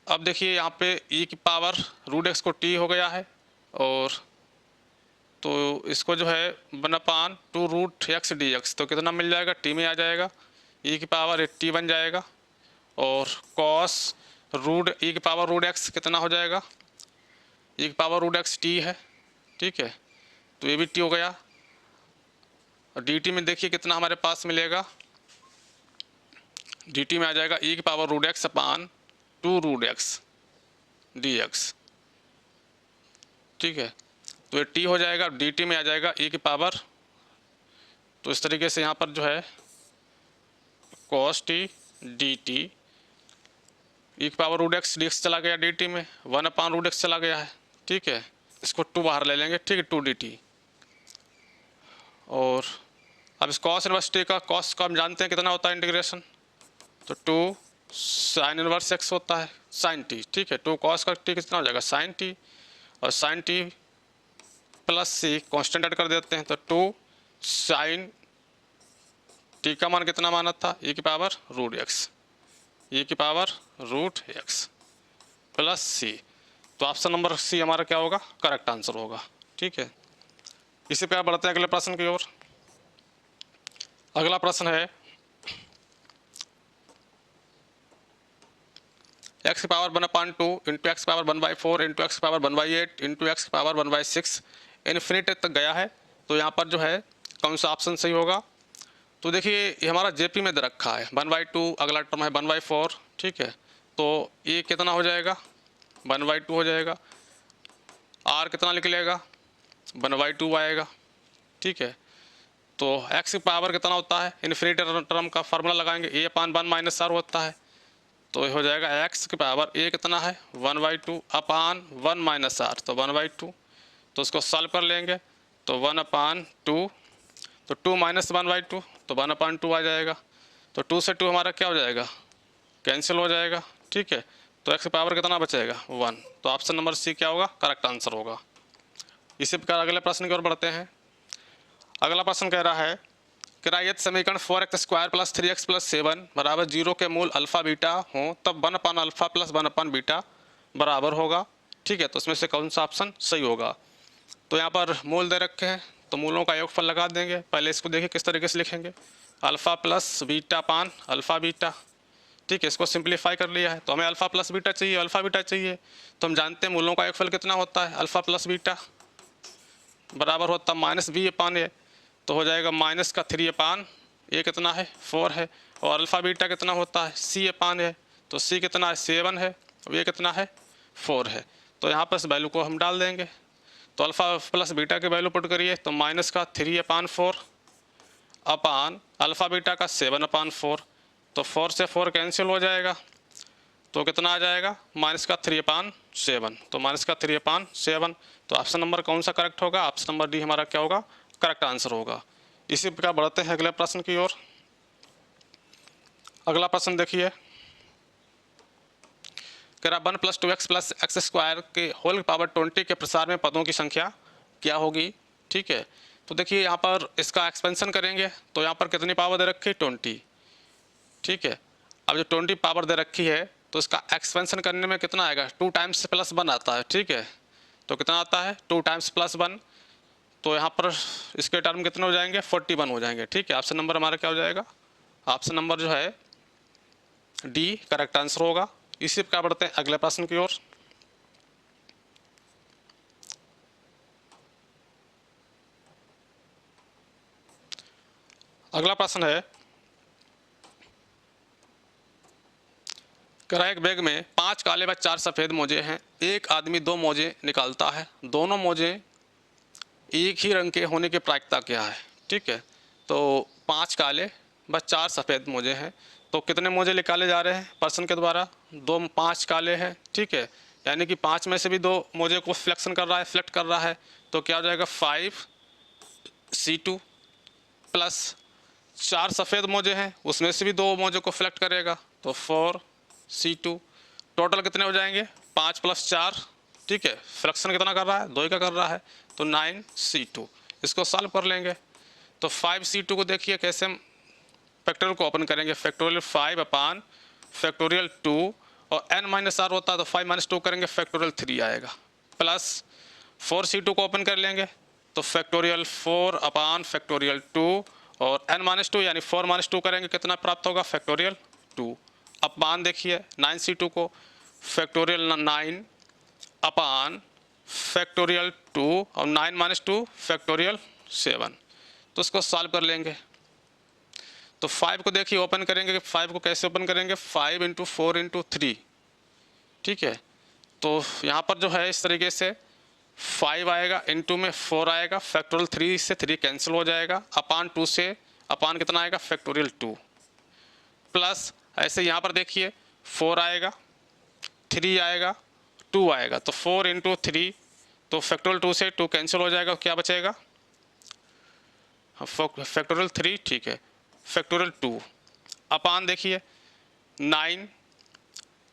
अब देखिए यहाँ पे e की पावर रूट एक्स को t हो गया है, और तो इसको जो है 1/2 रूट एक्स डी एक्स, तो कितना मिल जाएगा, t में आ जाएगा, e की पावर 80 बन जाएगा। और कॉस रूट e की पावर रूट एक्स कितना हो जाएगा, e की पावर रूट एक्स t है, ठीक है, तो ये भी t हो गया। और dt में देखिए कितना हमारे पास मिलेगा, डी टी में आ जाएगा ई की पावर रूट एक्स अपान 2 रूट एक्स डी एक्स। ठीक है, तो ये टी हो जाएगा, डी टी में आ जाएगा ई की पावर, तो इस तरीके से यहाँ पर जो है cos t d t, e की power root x d x चला गया डी टी में, 1 अपान रूट एक्स चला गया है। ठीक है, इसको 2 बाहर ले लेंगे। ठीक है, 2 डी टी। और अब इस कॉस इनवर्स टी का कॉस का हम जानते हैं कितना होता है इंटीग्रेशन, तो 2 साइन इनवर्स एक्स होता है साइन टी। ठीक है, 2 कॉस का टी कितना हो जाएगा साइन टी, और साइन टी प्लस सी कॉन्स्टेंट ऐड कर देते हैं, तो 2 साइन टी का मान कितना माना था ई की पावर रूट एक्स, ई की पावर रूट एक्स प्लस सी। तो ऑप्शन नंबर सी हमारा क्या होगा, करेक्ट आंसर होगा। ठीक है, इसी पे आप बढ़ते हैं अगले प्रश्न की ओर। अगला प्रश्न है एक्स की power 1/2 into x power 1/4 into x power 1/8 into x power 1/6 infinity तक गया है। तो यहाँ पर जो है कौन सा ऑप्शन सही होगा, तो देखिए ये हमारा जेपी में दे रखा है 1/2, अगला टर्म है 1/4। ठीक है, तो ये कितना हो जाएगा 1/2 हो जाएगा, आर कितना निकलेगा 1/2 आएगा। ठीक है, तो एक्स की पावर कितना होता है, इन्फिनिटी टर्म का फार्मूला लगाएंगे, ए अपान 1 माइनस आर होता है, तो ये हो जाएगा एक्स की पावर ए कितना है 1/2 अपान 1 माइनस आर, तो 1/2। तो उसको सॉल्व कर लेंगे, तो 1/2, तो 2 माइनस 1/2, तो 1/2 आ जाएगा। तो 2 से 2 हमारा क्या हो जाएगा, कैंसिल हो जाएगा। ठीक है, तो एक्स की पावर कितना बचेगा 1, तो ऑप्शन नंबर सी क्या होगा, करेक्ट आंसर होगा। इसी प्रकार अगले प्रश्न की ओर बढ़ते हैं। अगला प्रश्न कह रहा है किरायत समीकरण 4x² प्लस 3x प्लस 7 बराबर 0 के मूल अल्फा बीटा हो तब 1/अल्फा प्लस 1/बीटा बराबर होगा। ठीक है, तो इसमें से कौन सा ऑप्शन सही होगा, तो यहाँ पर मूल दे रखे हैं, तो मूलों का योगफल लगा देंगे। पहले इसको देखिए किस तरीके से लिखेंगे, अल्फा प्लस बीटा अपान अल्फा बीटा। ठीक है, इसको सिंप्लीफाई कर लिया है, तो हमें अल्फा प्लस बीटा चाहिए, अल्फा बीटा चाहिए, तो हम जानते हैं मूलों का योगफल कितना होता है, अल्फा प्लस बीटा बराबर होता है माइनस बी अपान ए, तो हो जाएगा माइनस का 3 अपान ए कितना है 4 है, और अल्फ़ा बीटा कितना होता है सी अपान है, तो सी कितना है 7 है, और ये कितना है 4 है। तो यहाँ पर इस वैल्यू को हम डाल देंगे, तो अल्फ़ा प्लस बीटा की वैल्यू पुट करिए, तो माइनस का 3/4 अपान अल्फ़ा बीटा का 7/4, तो 4 से 4 कैंसिल हो जाएगा, तो कितना आ जाएगा माइनस का 3/7, तो माइनस का 3/7। तो ऑप्शन नंबर कौन सा करेक्ट होगा, ऑप्शन नंबर डी हमारा क्या होगा, करेक्ट आंसर होगा। इसी प्रकार बढ़ते हैं अगले प्रश्न की ओर। अगला प्रश्न देखिए, कह रहा 1 + 2x + x² के होल पावर 20 के प्रसार में पदों की संख्या क्या होगी। ठीक है, तो देखिए यहाँ पर इसका एक्सपेंशन करेंगे, तो यहाँ पर कितनी पावर दे रखी है 20। ठीक है, अब जो 20 पावर दे रखी है, तो इसका एक्सपेंशन करने में कितना आएगा 2 टाइम्स +1 आता है। ठीक है, तो कितना आता है 2 टाइम्स +1, तो यहाँ पर इसके टर्म कितने हो जाएंगे 41 हो जाएंगे। ठीक है, ऑप्शन नंबर हमारा क्या हो जाएगा, ऑप्शन नंबर जो है डी करेक्ट आंसर होगा। इसी प्रकार बढ़ते हैं अगले प्रश्न की ओर। अगला प्रश्न है, एक बैग में 5 काले व 4 सफ़ेद मोजे हैं, एक आदमी 2 मोजे निकालता है, दोनों मोजे एक ही रंग के होने की प्रायिकता क्या है। ठीक है, तो 5 काले व 4 सफ़ेद मोजे हैं, तो कितने मोजे निकाले जा रहे हैं पर्सन के द्वारा, 5 काले हैं। ठीक है, यानी कि 5 में से भी 2 मोजे को सिलेक्शन कर रहा है, सिलेक्ट कर रहा है, तो क्या हो जाएगा 5C2 प्लस 4 सफ़ेद मोजे हैं, उसमें से भी 2 मोजे को सिलेक्ट करेगा, तो 4C2। टोटल कितने हो जाएंगे 5 + 4। ठीक है, फ्रैक्शन कितना कर रहा है 2 का कर रहा है, तो 9C2। इसको सॉल्व कर लेंगे, तो 5C2 को देखिए कैसे हम फैक्टोरियल को ओपन करेंगे, फैक्टोरियल 5 अपान फैक्टोरियल 2, और n-r होता है तो 5 - 2 करेंगे फैक्टोरियल 3 आएगा, प्लस 4C2 को ओपन कर लेंगे, तो फैक्टोरियल 4 अपान फैक्टोरियल 2, और n-2 यानी 4 - 2 करेंगे कितना प्राप्त होगा फैक्टोरियल 2। अपान देखिए 9C2 को फैक्टोरियल 9 अपान फैक्टोरियल 2, और 9 - 2 फैक्टोरियल 7, तो इसको सॉल्व कर लेंगे, तो 5 को देखिए ओपन करेंगे कि 5 को कैसे ओपन करेंगे, 5 इंटू 4 इंटू 3, ठीक है। तो यहाँ पर जो है इस तरीके से 5 आएगा, इंटू में 4 आएगा, फैक्टोरियल 3 से 3 कैंसिल हो जाएगा, अपान 2 से अपान कितना आएगा, फैक्टोरियल 2, प्लस ऐसे यहाँ पर देखिए 4 आएगा, 3 आएगा, 2 आएगा, तो 4 इंटू 3, तो फैक्टोरियल 2 से 2 कैंसिल हो जाएगा, क्या बचेगा, फैक्टोरियल 3, ठीक है, फैक्टोरियल 2 अपान देखिए 9,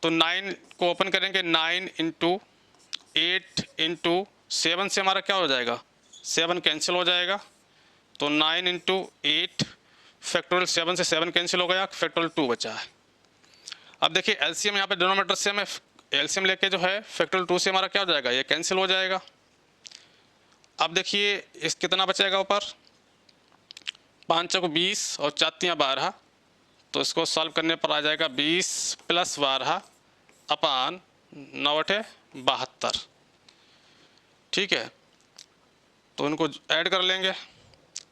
तो 9 को ओपन करेंगे, 9 इंटू 8 इंटू 7 से हमारा क्या हो जाएगा, 7 कैंसिल हो जाएगा, तो 9 इंटू 8 फैक्टोरियल 7 से 7 कैंसिल हो गया, फैक्टोरियल 2 बचा है। अब देखिए एलसीएम यहाँ पे डिनोमिनेटर से हमें एलसीएम लेके जो है फैक्टोरियल 2 से हमारा क्या हो जाएगा, ये कैंसिल हो जाएगा। अब देखिए इस कितना बचेगा ऊपर, 5 चौक 20 और 4 12, तो इसको सॉल्व करने पर आ जाएगा 20 प्लस 12 अपान 9 8 72, ठीक है। तो इनको ऐड कर लेंगे,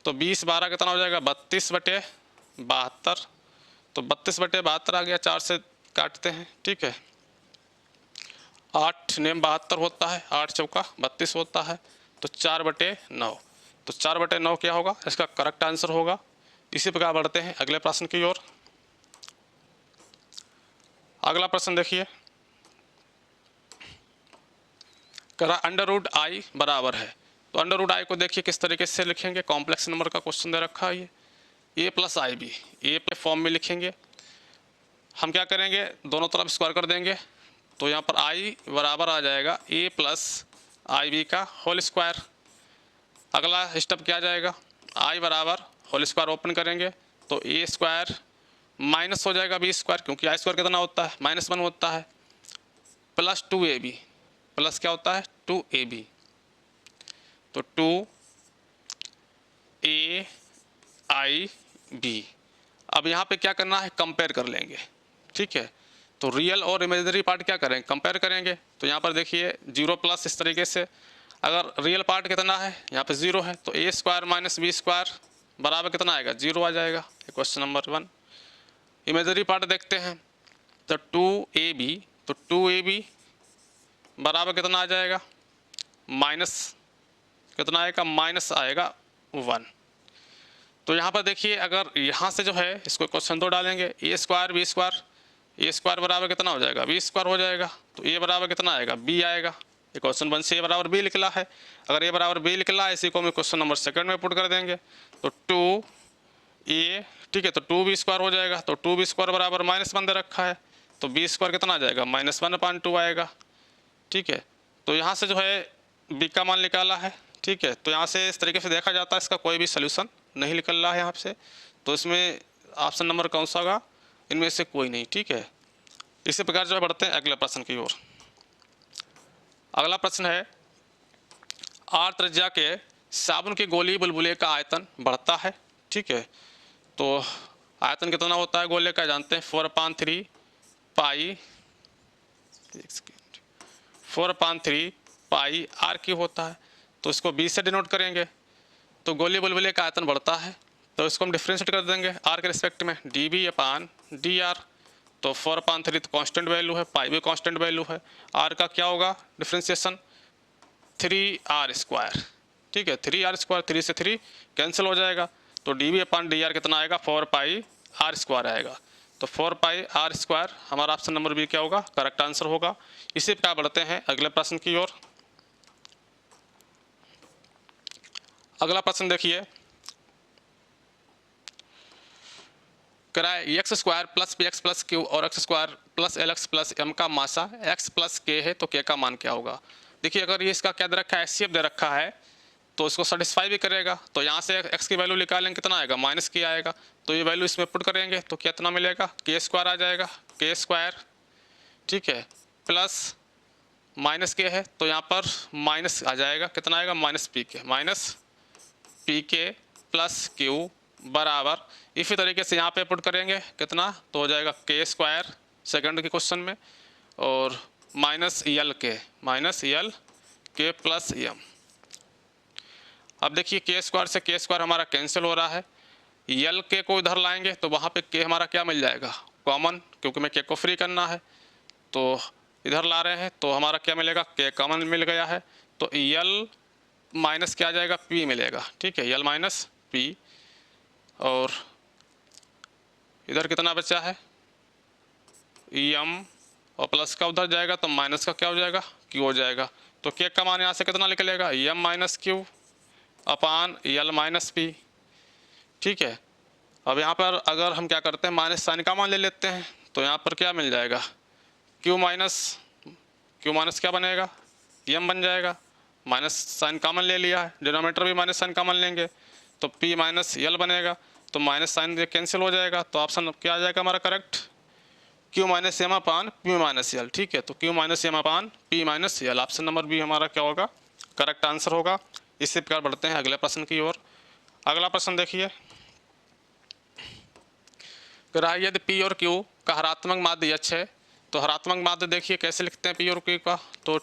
तो 20 12 कितना हो जाएगा, 32 बटे 72, तो 32 बटे 72 आ गया, 4 से काटते हैं, ठीक है। 8 नेम 72 होता है, 8 चौका 32 होता है, तो 4 बटे 9, तो 4 बटे 9 क्या होगा, इसका करेक्ट आंसर होगा। इसी प्रकार बढ़ते हैं अगले प्रश्न की ओर। अगला प्रश्न देखिए, करा अंडर रूट आई बराबर है, तो अंडर रूट आई को देखिए किस तरीके से लिखेंगे, कॉम्प्लेक्स नंबर का क्वेश्चन दे रखा है ये, ए प्लस आई बी, ए पे फॉर्म में लिखेंगे। हम क्या करेंगे, दोनों तरफ स्क्वायर कर देंगे, तो यहाँ पर आई बराबर आ जाएगा ए प्लस आई बी का होल स्क्वायर। अगला स्टेप क्या जाएगा, आई बराबर होल स्क्वायर ओपन करेंगे, तो ए स्क्वायर माइनस हो जाएगा बी स्क्वायर, क्योंकि आई स्क्वायर कितना होता है, -1 होता है, प्लस 2ab, प्लस क्या होता है 2ab, तो 2aib। अब यहाँ पे क्या करना है, कंपेयर कर लेंगे, ठीक है। तो रियल और इमेजिनरी पार्ट क्या करेंगे, कंपेयर करेंगे। तो यहाँ पर देखिए 0 प्लस, इस तरीके से अगर रियल पार्ट कितना है, यहाँ पे 0 है, तो ए स्क्वायर माइनस बी स्क्वायर बराबर कितना आएगा, 0 आ जाएगा, क्वेश्चन नंबर 1। इमेजिनरी पार्ट देखते हैं, तो 2ab, तो 2ab बराबर कितना आ जाएगा, माइनस कितना आएगा, माइनस आएगा 1। तो यहाँ पर देखिए अगर यहाँ से जो है इसको क्वेश्चन 2 डालेंगे, ए स्क्वायर बी स्क्वायर, ए स्क्वायर बराबर कितना हो जाएगा, बी स्क्वायर हो जाएगा, तो ए बराबर कितना आएगा, बी आएगा। ये क्वेश्चन 1 से ए बराबर बी निकला है, अगर ए बराबर बी निकला है, इसी को हम क्वेश्चन नंबर 2 में पुट कर देंगे, तो 2a, ठीक है, तो 2b स्क्वायर हो जाएगा, तो 2b स्क्वायर बराबर -1 दे रखा है, तो b स्क्वायर कितना आ जाएगा, -1/2 आएगा, ठीक है। तो यहाँ से जो है b का मान निकाला है, ठीक है। तो यहाँ से इस तरीके से देखा जाता है, इसका कोई भी सोल्यूशन नहीं निकल रहा है यहाँ से, तो इसमें ऑप्शन नंबर कौन सा होगा, इनमें से कोई नहीं, ठीक है। इसी प्रकार जो है बढ़ते हैं अगले प्रश्न की ओर। अगला प्रश्न है, आर त्रिज्या के साबुन की गोली बुलबुले का आयतन बढ़ता है, ठीक है। तो आयतन कितना होता है गोले का, जानते हैं 4/3 पाई, 4/3 पाई आर क्यूब होता है, तो इसको 20 से डिनोट करेंगे। तो गोली बुलबुले का आयतन बढ़ता है, तो इसको हम डिफ्रेंशिएट कर देंगे आर के रिस्पेक्ट में, dB/dr, तो 4/3 तो कांस्टेंट वैल्यू है, पाई भी कांस्टेंट वैल्यू है, आर का क्या होगा डिफ्रेंशिएशन 3r², ठीक है, 3r², 3 से 3 कैंसिल हो जाएगा, तो dB/dr कितना आएगा, 4πr² आएगा, तो 4πr² हमारा ऑप्शन नंबर बी क्या होगा, करेक्ट आंसर होगा। इसी प्रकार बढ़ते हैं अगले प्रश्न की ओर। अगला प्रश्न देखिए, कराए x² plus px plus Q और x² plus lx plus m का मासा x प्लस k है, तो k का मान क्या होगा। देखिए अगर ये इसका क्या दे रखा है, HCF दे रखा है, तो इसको सेटिस्फाई भी करेगा, तो यहाँ से x की वैल्यू निकालेंगे, कितना आएगा, -k आएगा, तो ये वैल्यू इसमें पुट करेंगे, तो कितना मिलेगा, k² आ जाएगा, k², ठीक है, प्लस -k है, तो यहाँ पर माइनस आ जाएगा, कितना आएगा, -pk प्लस क्यू बराबर, इसी तरीके से यहाँ पे पुट करेंगे, कितना, तो हो जाएगा k² सेकंड के क्वेश्चन में, और -L प्लस m। अब देखिए k² से k² हमारा कैंसिल हो रहा है, यल के को इधर लाएंगे तो वहाँ पे के हमारा क्या मिल जाएगा, कॉमन, क्योंकि मैं के को फ्री करना है तो इधर ला रहे हैं तो हमारा क्या मिलेगा, के कॉमन मिल गया है तो यल माइनस क्या आ जाएगा, पी मिलेगा। ठीक है, यल माइनस पी, और इधर कितना बचा है, एम, और प्लस का उधर जाएगा तो माइनस का क्या हो जाएगा, क्यू हो जाएगा। तो के का मान यहाँ से कितना निकलेगा, एम माइनस क्यू अपान यल माइनस पी। ठीक है, अब यहाँ पर अगर हम क्या करते हैं, माइनस साइन का मान ले लेते हैं तो यहाँ पर क्या मिल जाएगा, क्यू माइनस क्या बनेगा, एम बन जाएगा। माइनस साइन कॉमन ले लिया है, डिनोमिनेटर भी माइनस साइन कॉमन लेंगे तो पी माइनस यल बनेगा, तो माइनस साइन ये कैंसिल हो जाएगा, तो ऑप्शन क्या आ जाएगा हमारा करेक्ट, क्यू माइनस एम अपान पी माइनस यल। ठीक है, तो क्यू माइनस एम अपान पी माइनस यल, ऑप्शन नंबर बी हमारा क्या होगा, करेक्ट आंसर होगा। इसी प्रकार बढ़ते हैं अगले प्रश्न की ओर। अगला प्रश्न देखिए, यदि पी और क्यू का हरात्मक माध्य यक्ष है तो हरात्मक माध्य देखिए कैसे लिखते हैं पी और क्यू का, तो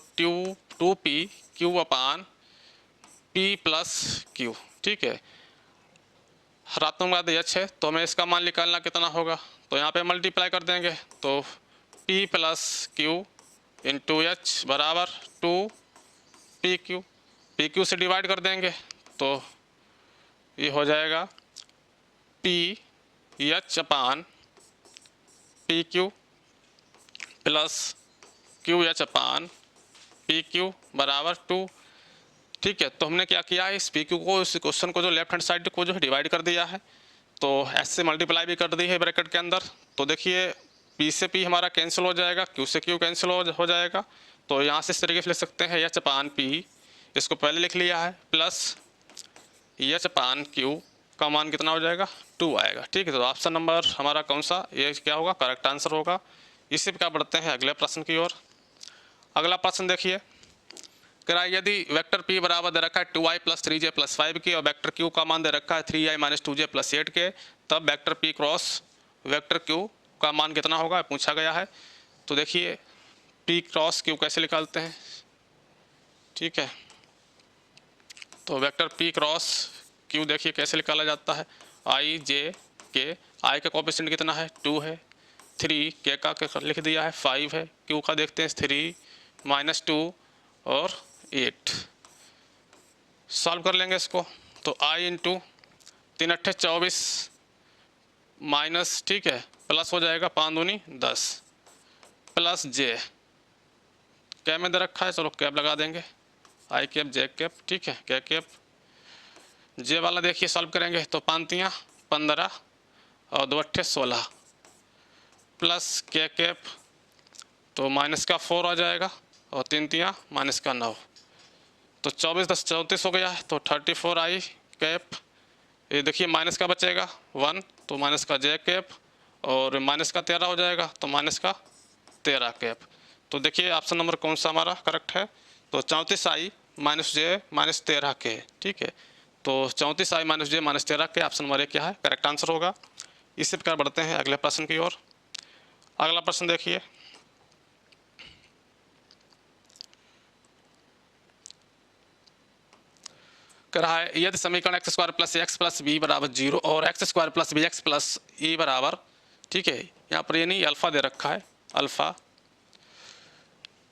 two p q upon p plus q. ठीक है, हरात्मक माध्य यक्ष है तो हमें इसका मान निकालना कितना होगा, तो यहाँ पे मल्टीप्लाई कर देंगे तो p plus q into h बराबर टू पी क्यू से डिवाइड कर देंगे तो ये हो जाएगा p h upon p q plus q h upon p q बराबर टू। ठीक है, तो हमने क्या किया है, इस पी क्यू को, इस क्वेश्चन को जो लेफ्ट हैंड साइड को जो है डिवाइड कर दिया है, तो एस से मल्टीप्लाई भी कर दी है ब्रैकेट के अंदर। तो देखिए पी से पी हमारा कैंसिल हो जाएगा, क्यू से क्यू कैंसिल हो जाएगा, तो यहाँ से इस तरीके से लिख सकते हैं एच अपान पी, इसको पहले लिख लिया है, प्लस एच अपान क्यू का मान कितना हो जाएगा, टू आएगा। ठीक है, तो ऑप्शन नंबर हमारा कौन सा, ये क्या होगा, करेक्ट आंसर होगा। इसी प्रकार बढ़ते हैं अगले प्रश्न की ओर। अगला प्रश्न देखिए, यदि वेक्टर p बराबर दे रखा है 2i प्लस 3j प्लस 5 के और वेक्टर q का मान दे रखा है 3i माइनस 2j प्लस 8 के, तब vector p cross vector q का मान कितना होगा पूछा गया है। तो देखिए p क्रॉस q कैसे निकालते हैं। ठीक है, तो वेक्टर p क्रॉस q देखिए कैसे निकाला जाता है, i j k, i का कोएफिशिएंट कितना है 2 है, 3 k का लिख दिया है 5 है, q का देखते हैं 3 माइनस 2 और 8। सॉल्व कर लेंगे इसको तो i इंटू 3 अट्ठे 24 माइनस, ठीक है, प्लस हो जाएगा 5 दूनी 10 प्लस j, कैप में दे रखा है, चलो कैप लगा देंगे, i कैप j कैप। ठीक है, क्या कैप j वाला देखिए सॉल्व करेंगे तो 5 तियाँ 15 और 2 अट्ठे 16 प्लस k कैप, तो माइनस का 4 आ जाएगा और 3 तियाँ माइनस का 9, तो 24 10 34 हो गया है, तो 34 आई कैप। ये देखिए माइनस का बचेगा 1 तो माइनस का j कैप, और माइनस का 13 हो जाएगा तो माइनस का 13 कैप। तो देखिए ऑप्शन नंबर कौन सा हमारा करेक्ट है, तो 34 आई माइनस j माइनस 13 के। ठीक है, तो 34 आई माइनस j माइनस 13 के, ऑप्शन नंबर क्या है करेक्ट आंसर होगा। इसी प्रकार बढ़ते हैं अगले प्रश्न की ओर। अगला प्रश्न देखिए, कह रहा है यदि समीकरण x square plus x plus b बराबर 0 और x square plus b x plus e बराबर, ठीक है, यहाँ पर ये नहीं अल्फा दे रखा है, अल्फा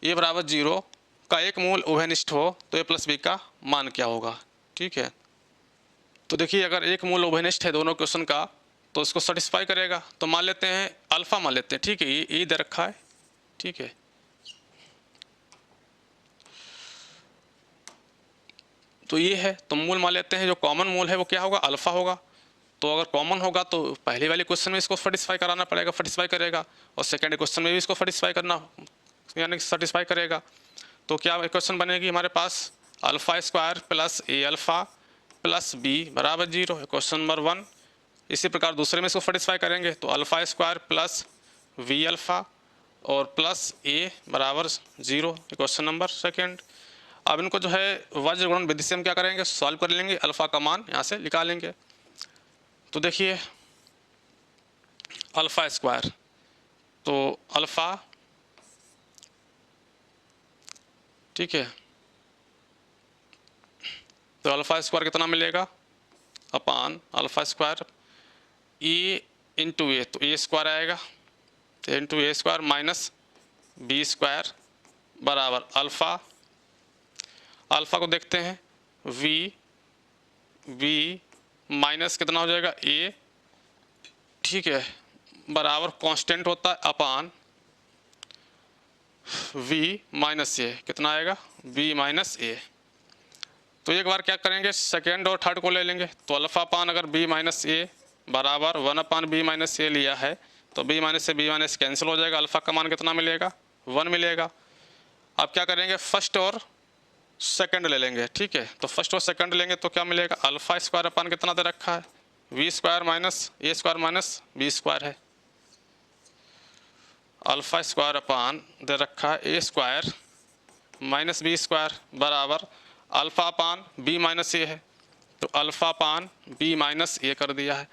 ए बराबर 0 का एक मूल उभयनिष्ठ हो तो ए प्लस बी का मान क्या होगा। ठीक है, तो देखिए अगर एक मूल उभयनिष्ठ है दोनों क्वेश्चन का तो इसको सेटिस्फाई करेगा, तो मान लेते हैं अल्फा मान लेते हैं। ठीक है, ये दे रखा है। ठीक है, तो ये है, तो मूल मान लेते हैं, जो कॉमन मूल है वो क्या होगा, अल्फा होगा। तो अगर कॉमन होगा तो पहले वाले क्वेश्चन में इसको सेटिस्फाई कराना पड़ेगा, सेटिस्फाई करेगा, और सेकंड क्वेश्चन में भी इसको सेटिस्फाई करना यानी सेटिस्फाई करेगा। तो क्या क्वेश्चन बनेगी हमारे पास, अल्फा स्क्वायर प्लस ए अल्फा प्लस बी बराबर 0 है क्वेश्चन नंबर 1। इसी प्रकार दूसरे में इसको सेटिस्फाई करेंगे तो alpha square plus V alpha और प्लस ए बराबर 0 क्वेश्चन नंबर 2। अब इनको जो है वज्र गुणन विधि से हम क्या करेंगे, सॉल्व कर लेंगे, अल्फा का मान यहाँ से निकालेंगे। तो देखिए अल्फा स्क्वायर, तो अल्फा, ठीक है, तो अल्फा स्क्वायर कितना मिलेगा अपान अल्फा स्क्वायर ए इंटू ए, तो ए स्क्वायर आएगा, तो into A square minus b square बराबर अल्फ़ा, अल्फ़ा को देखते हैं वी माइनस कितना हो जाएगा ए, ठीक है, बराबर कांस्टेंट होता है अपान वी माइनस ए, कितना आएगा वी माइनस ए। तो एक बार क्या करेंगे सेकेंड और थर्ड को ले लेंगे, तो अल्फ़ा अपान अगर बी माइनस ए बराबर 1 अपान बी माइनस ए लिया है तो बी माइनस से बी माइनस कैंसिल हो जाएगा, अल्फ़ा का मान कितना मिलेगा 1 मिलेगा। अब क्या करेंगे फर्स्ट और सेकंड ले लेंगे, ठीक है, तो फर्स्ट और सेकंड लेंगे तो क्या मिलेगा अल्फ़ा स्क्वायर अपान कितना दे रखा है v square minus a square minus b square है, अल्फ़ा स्क्वायर अपान दे रखा है a square minus b square बराबर alpha upon b minus a है, तो alpha upon b minus a कर दिया है।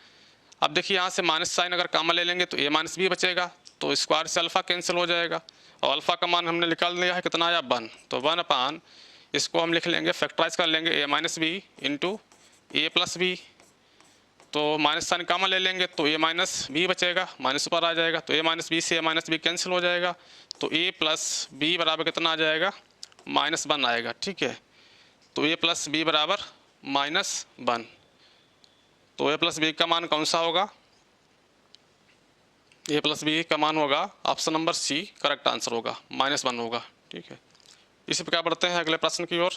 अब देखिए यहाँ से माइनस साइन अगर कॉमन ले लेंगे तो ए माइनस बी बचेगा, तो स्क्वायर से अल्फ़ा कैंसिल हो जाएगा और अल्फ़ा का मान हमने निकाल लिया है कितना आया 1, तो 1 अपान इसको हम लिख लेंगे फैक्टराइज कर लेंगे ए माइनस बी इंटू ए प्लस बी, तो माइनस साइन कॉमन ले लेंगे तो ए माइनस बी बचेगा, माइनस ऊपर आ जाएगा तो ए माइनस बी से ए माइनस बी कैंसिल हो जाएगा, तो ए प्लस बी बराबर कितना आ जाएगा -1 आएगा, ठीक है, तो ए प्लस बी बराबर -1, तो ए प्लस बी का मान कौन सा होगा, ए प्लस बी का मान होगा option number C correct answer होगा, -1 होगा, ठीक है। इसी प्रकार बढ़ते हैं अगले प्रश्न की ओर।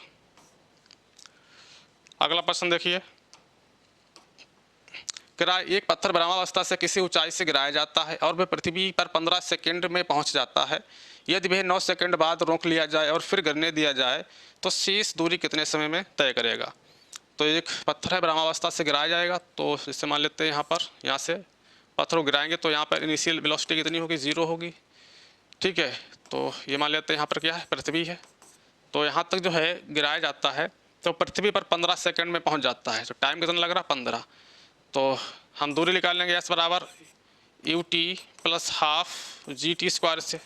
अगला प्रश्न देखिए, एक पत्थर ब्रह्मावस्था से किसी ऊंचाई से गिराया जाता है और वह पृथ्वी पर 15 सेकंड में पहुंच जाता है, यदि वह 9 सेकंड बाद रोक लिया जाए और फिर गिरने दिया जाए तो शेष दूरी कितने समय में तय करेगा। तो एक पत्थर है ब्रह्मावस्था से गिराया जाएगा, तो इससे मान लेते हैं यहाँ से पत्थर को गिराएंगे तो यहाँ पर इनिशियल वेलोसिटी कितनी होगी 0 होगी, ठीक है, तो ये मान लेते हैं यहाँ पर क्या है पृथ्वी है, तो यहाँ तक जो है गिराया जाता है तो पृथ्वी पर 15 सेकंड में पहुँच जाता है, तो टाइम कितना लग रहा है 15, तो हम दूरी निकाल लेंगे एस बराबर U T plus half G T square से,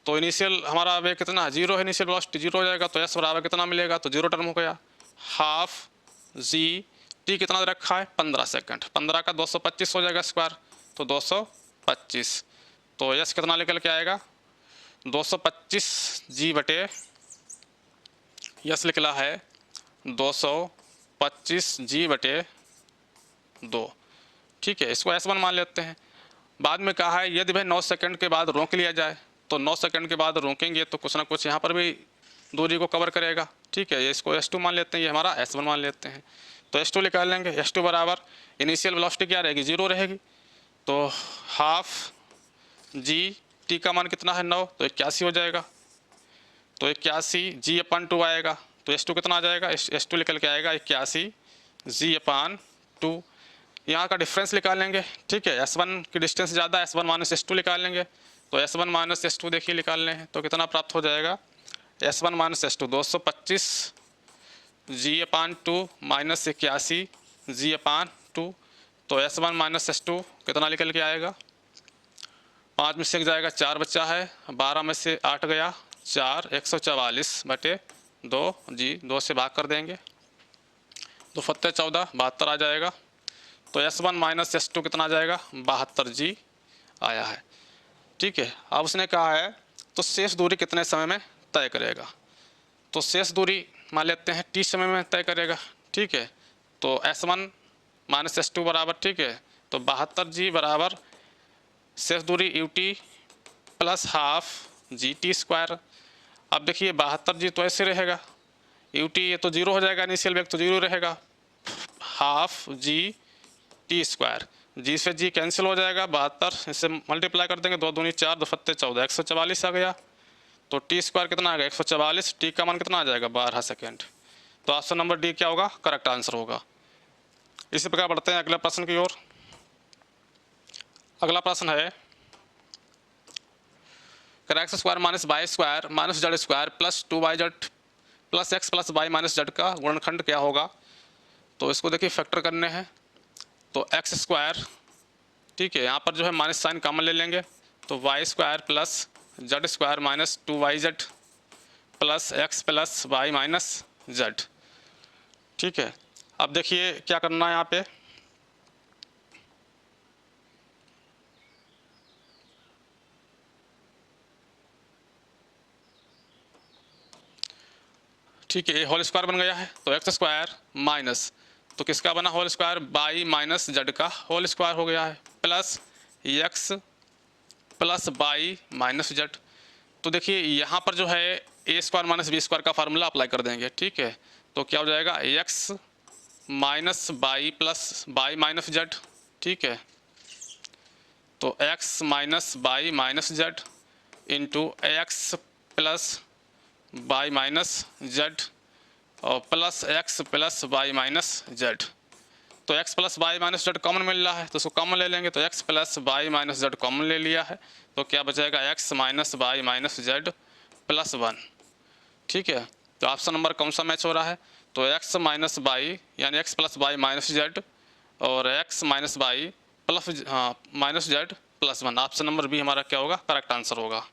तो इनिशियल हमारा वे कितना 0 है, इनिशियल वेलोसिटी 0 हो जाएगा, तो एस बराबर कितना मिलेगा, तो 0 टर्म हो गया, हाफ जी टी कितना रखा है 15 सेकंड, 15 का 225 हो जाएगा स्क्वायर, तो 225, तो एस कितना निकल के आएगा 225 जी बटे यस निकला है 225 जी बटे 2, ठीक है, इसको S1 मान लेते हैं। बाद में कहा है यदि वह 9 सेकंड के बाद रोक लिया जाए, तो 9 सेकंड के बाद रोकेंगे तो कुछ ना कुछ यहाँ पर भी दूरी को कवर करेगा, ठीक है, ये इसको S2 मान लेते हैं, ये हमारा S1 मान लेते हैं, तो S2 निकाल लेंगे, S2 बराबर इनिशियल वेलोसिटी क्या रहेगी 0 रहेगी, तो हाफ जी टी का मान कितना है 9, तो 81 हो जाएगा, तो 81 जी अपान 2 आएगा, तो S2 कितना आ जाएगा S2 निकल के आएगा 81 जी अपान 2, यहाँ का डिफरेंस निकालेंगे, ठीक है, S1 की डिस्टेंस ज़्यादा, S1 माइनस S2 निकालेंगे, तो S1 माइनस S2 देखिए निकाल लें तो कितना प्राप्त हो जाएगा S1 माइनस S2 225 जी अपान 2 माइनस 81 जी अपान 2, तो S1 माइनस S2 कितना निकल के आएगा, 5 में से 1 जाएगा 4 बच्चा है, 12 में से 8 गया 4, 144 बटे 2 जी 2 से भाग कर देंगे, तो 14 72 आ जाएगा, तो S1 माइनस S2 कितना आ जाएगा 72 जी आया है, ठीक है। अब उसने कहा है तो शेष दूरी कितने समय में तय करेगा, तो शेष दूरी मान लेते हैं T समय में तय करेगा, ठीक है, तो S1 माइनस S2 बराबर, ठीक है, तो 72 जी बराबर शेष दूरी U T plus half G T square. अब देखिए 72 जी तो ऐसे रहेगा, यू टी ये तो 0 हो जाएगा, इनिशियल वेग तो 0 रहेगा, हाफ जी टी स्क्वायर, जी से जी कैंसिल हो जाएगा, 72 इससे मल्टीप्लाई कर देंगे, 2 दूनी 4 2 फत्ते 14 144 आ गया, तो टी स्क्वायर कितना आ गया 144, टी का मान कितना आ जाएगा 12 सेकेंड, तो ऑप्शन नंबर डी क्या होगा करेक्ट आंसर होगा। इसी प्रकार बढ़ते हैं अगले प्रश्न की ओर। अगला प्रश्न है x square minus y square minus z square plus 2y z plus x plus y minus z का गुणनखंड क्या होगा, तो इसको देखिए फैक्टर करने हैं, तो एक्स स्क्वायर, ठीक है, यहाँ पर जो है माइनस साइन कॉमन ले लेंगे, तो y square plus z square minus 2y z plus x plus y minus z, ठीक है। अब देखिए क्या करना है यहाँ पे, ठीक है, ये होल स्क्वायर बन गया है, तो एक्स स्क्वायर माइनस, तो किसका बना whole square, y minus z का होल स्क्वायर हो गया है, plus x plus y minus z. तो देखिए यहाँ पर जो है a square minus b square का फार्मूला अप्लाई कर देंगे, ठीक है। तो क्या हो जाएगा, x minus y plus y minus z, ठीक है। तो x minus y minus z into x plus y minus z और plus x plus y minus z. तो x plus y minus z common मिल रहा है, तो उसको कॉमन ले लेंगे, तो x plus y minus z common ले लिया है, तो क्या बचेगा, x minus y minus z plus 1, ठीक है। तो ऑप्शन नंबर कौन सा मैच हो रहा है, तो x माइनस बाई यानी x plus y minus z और x minus y plus minus z plus 1, option number B हमारा क्या होगा, करेक्ट आंसर होगा।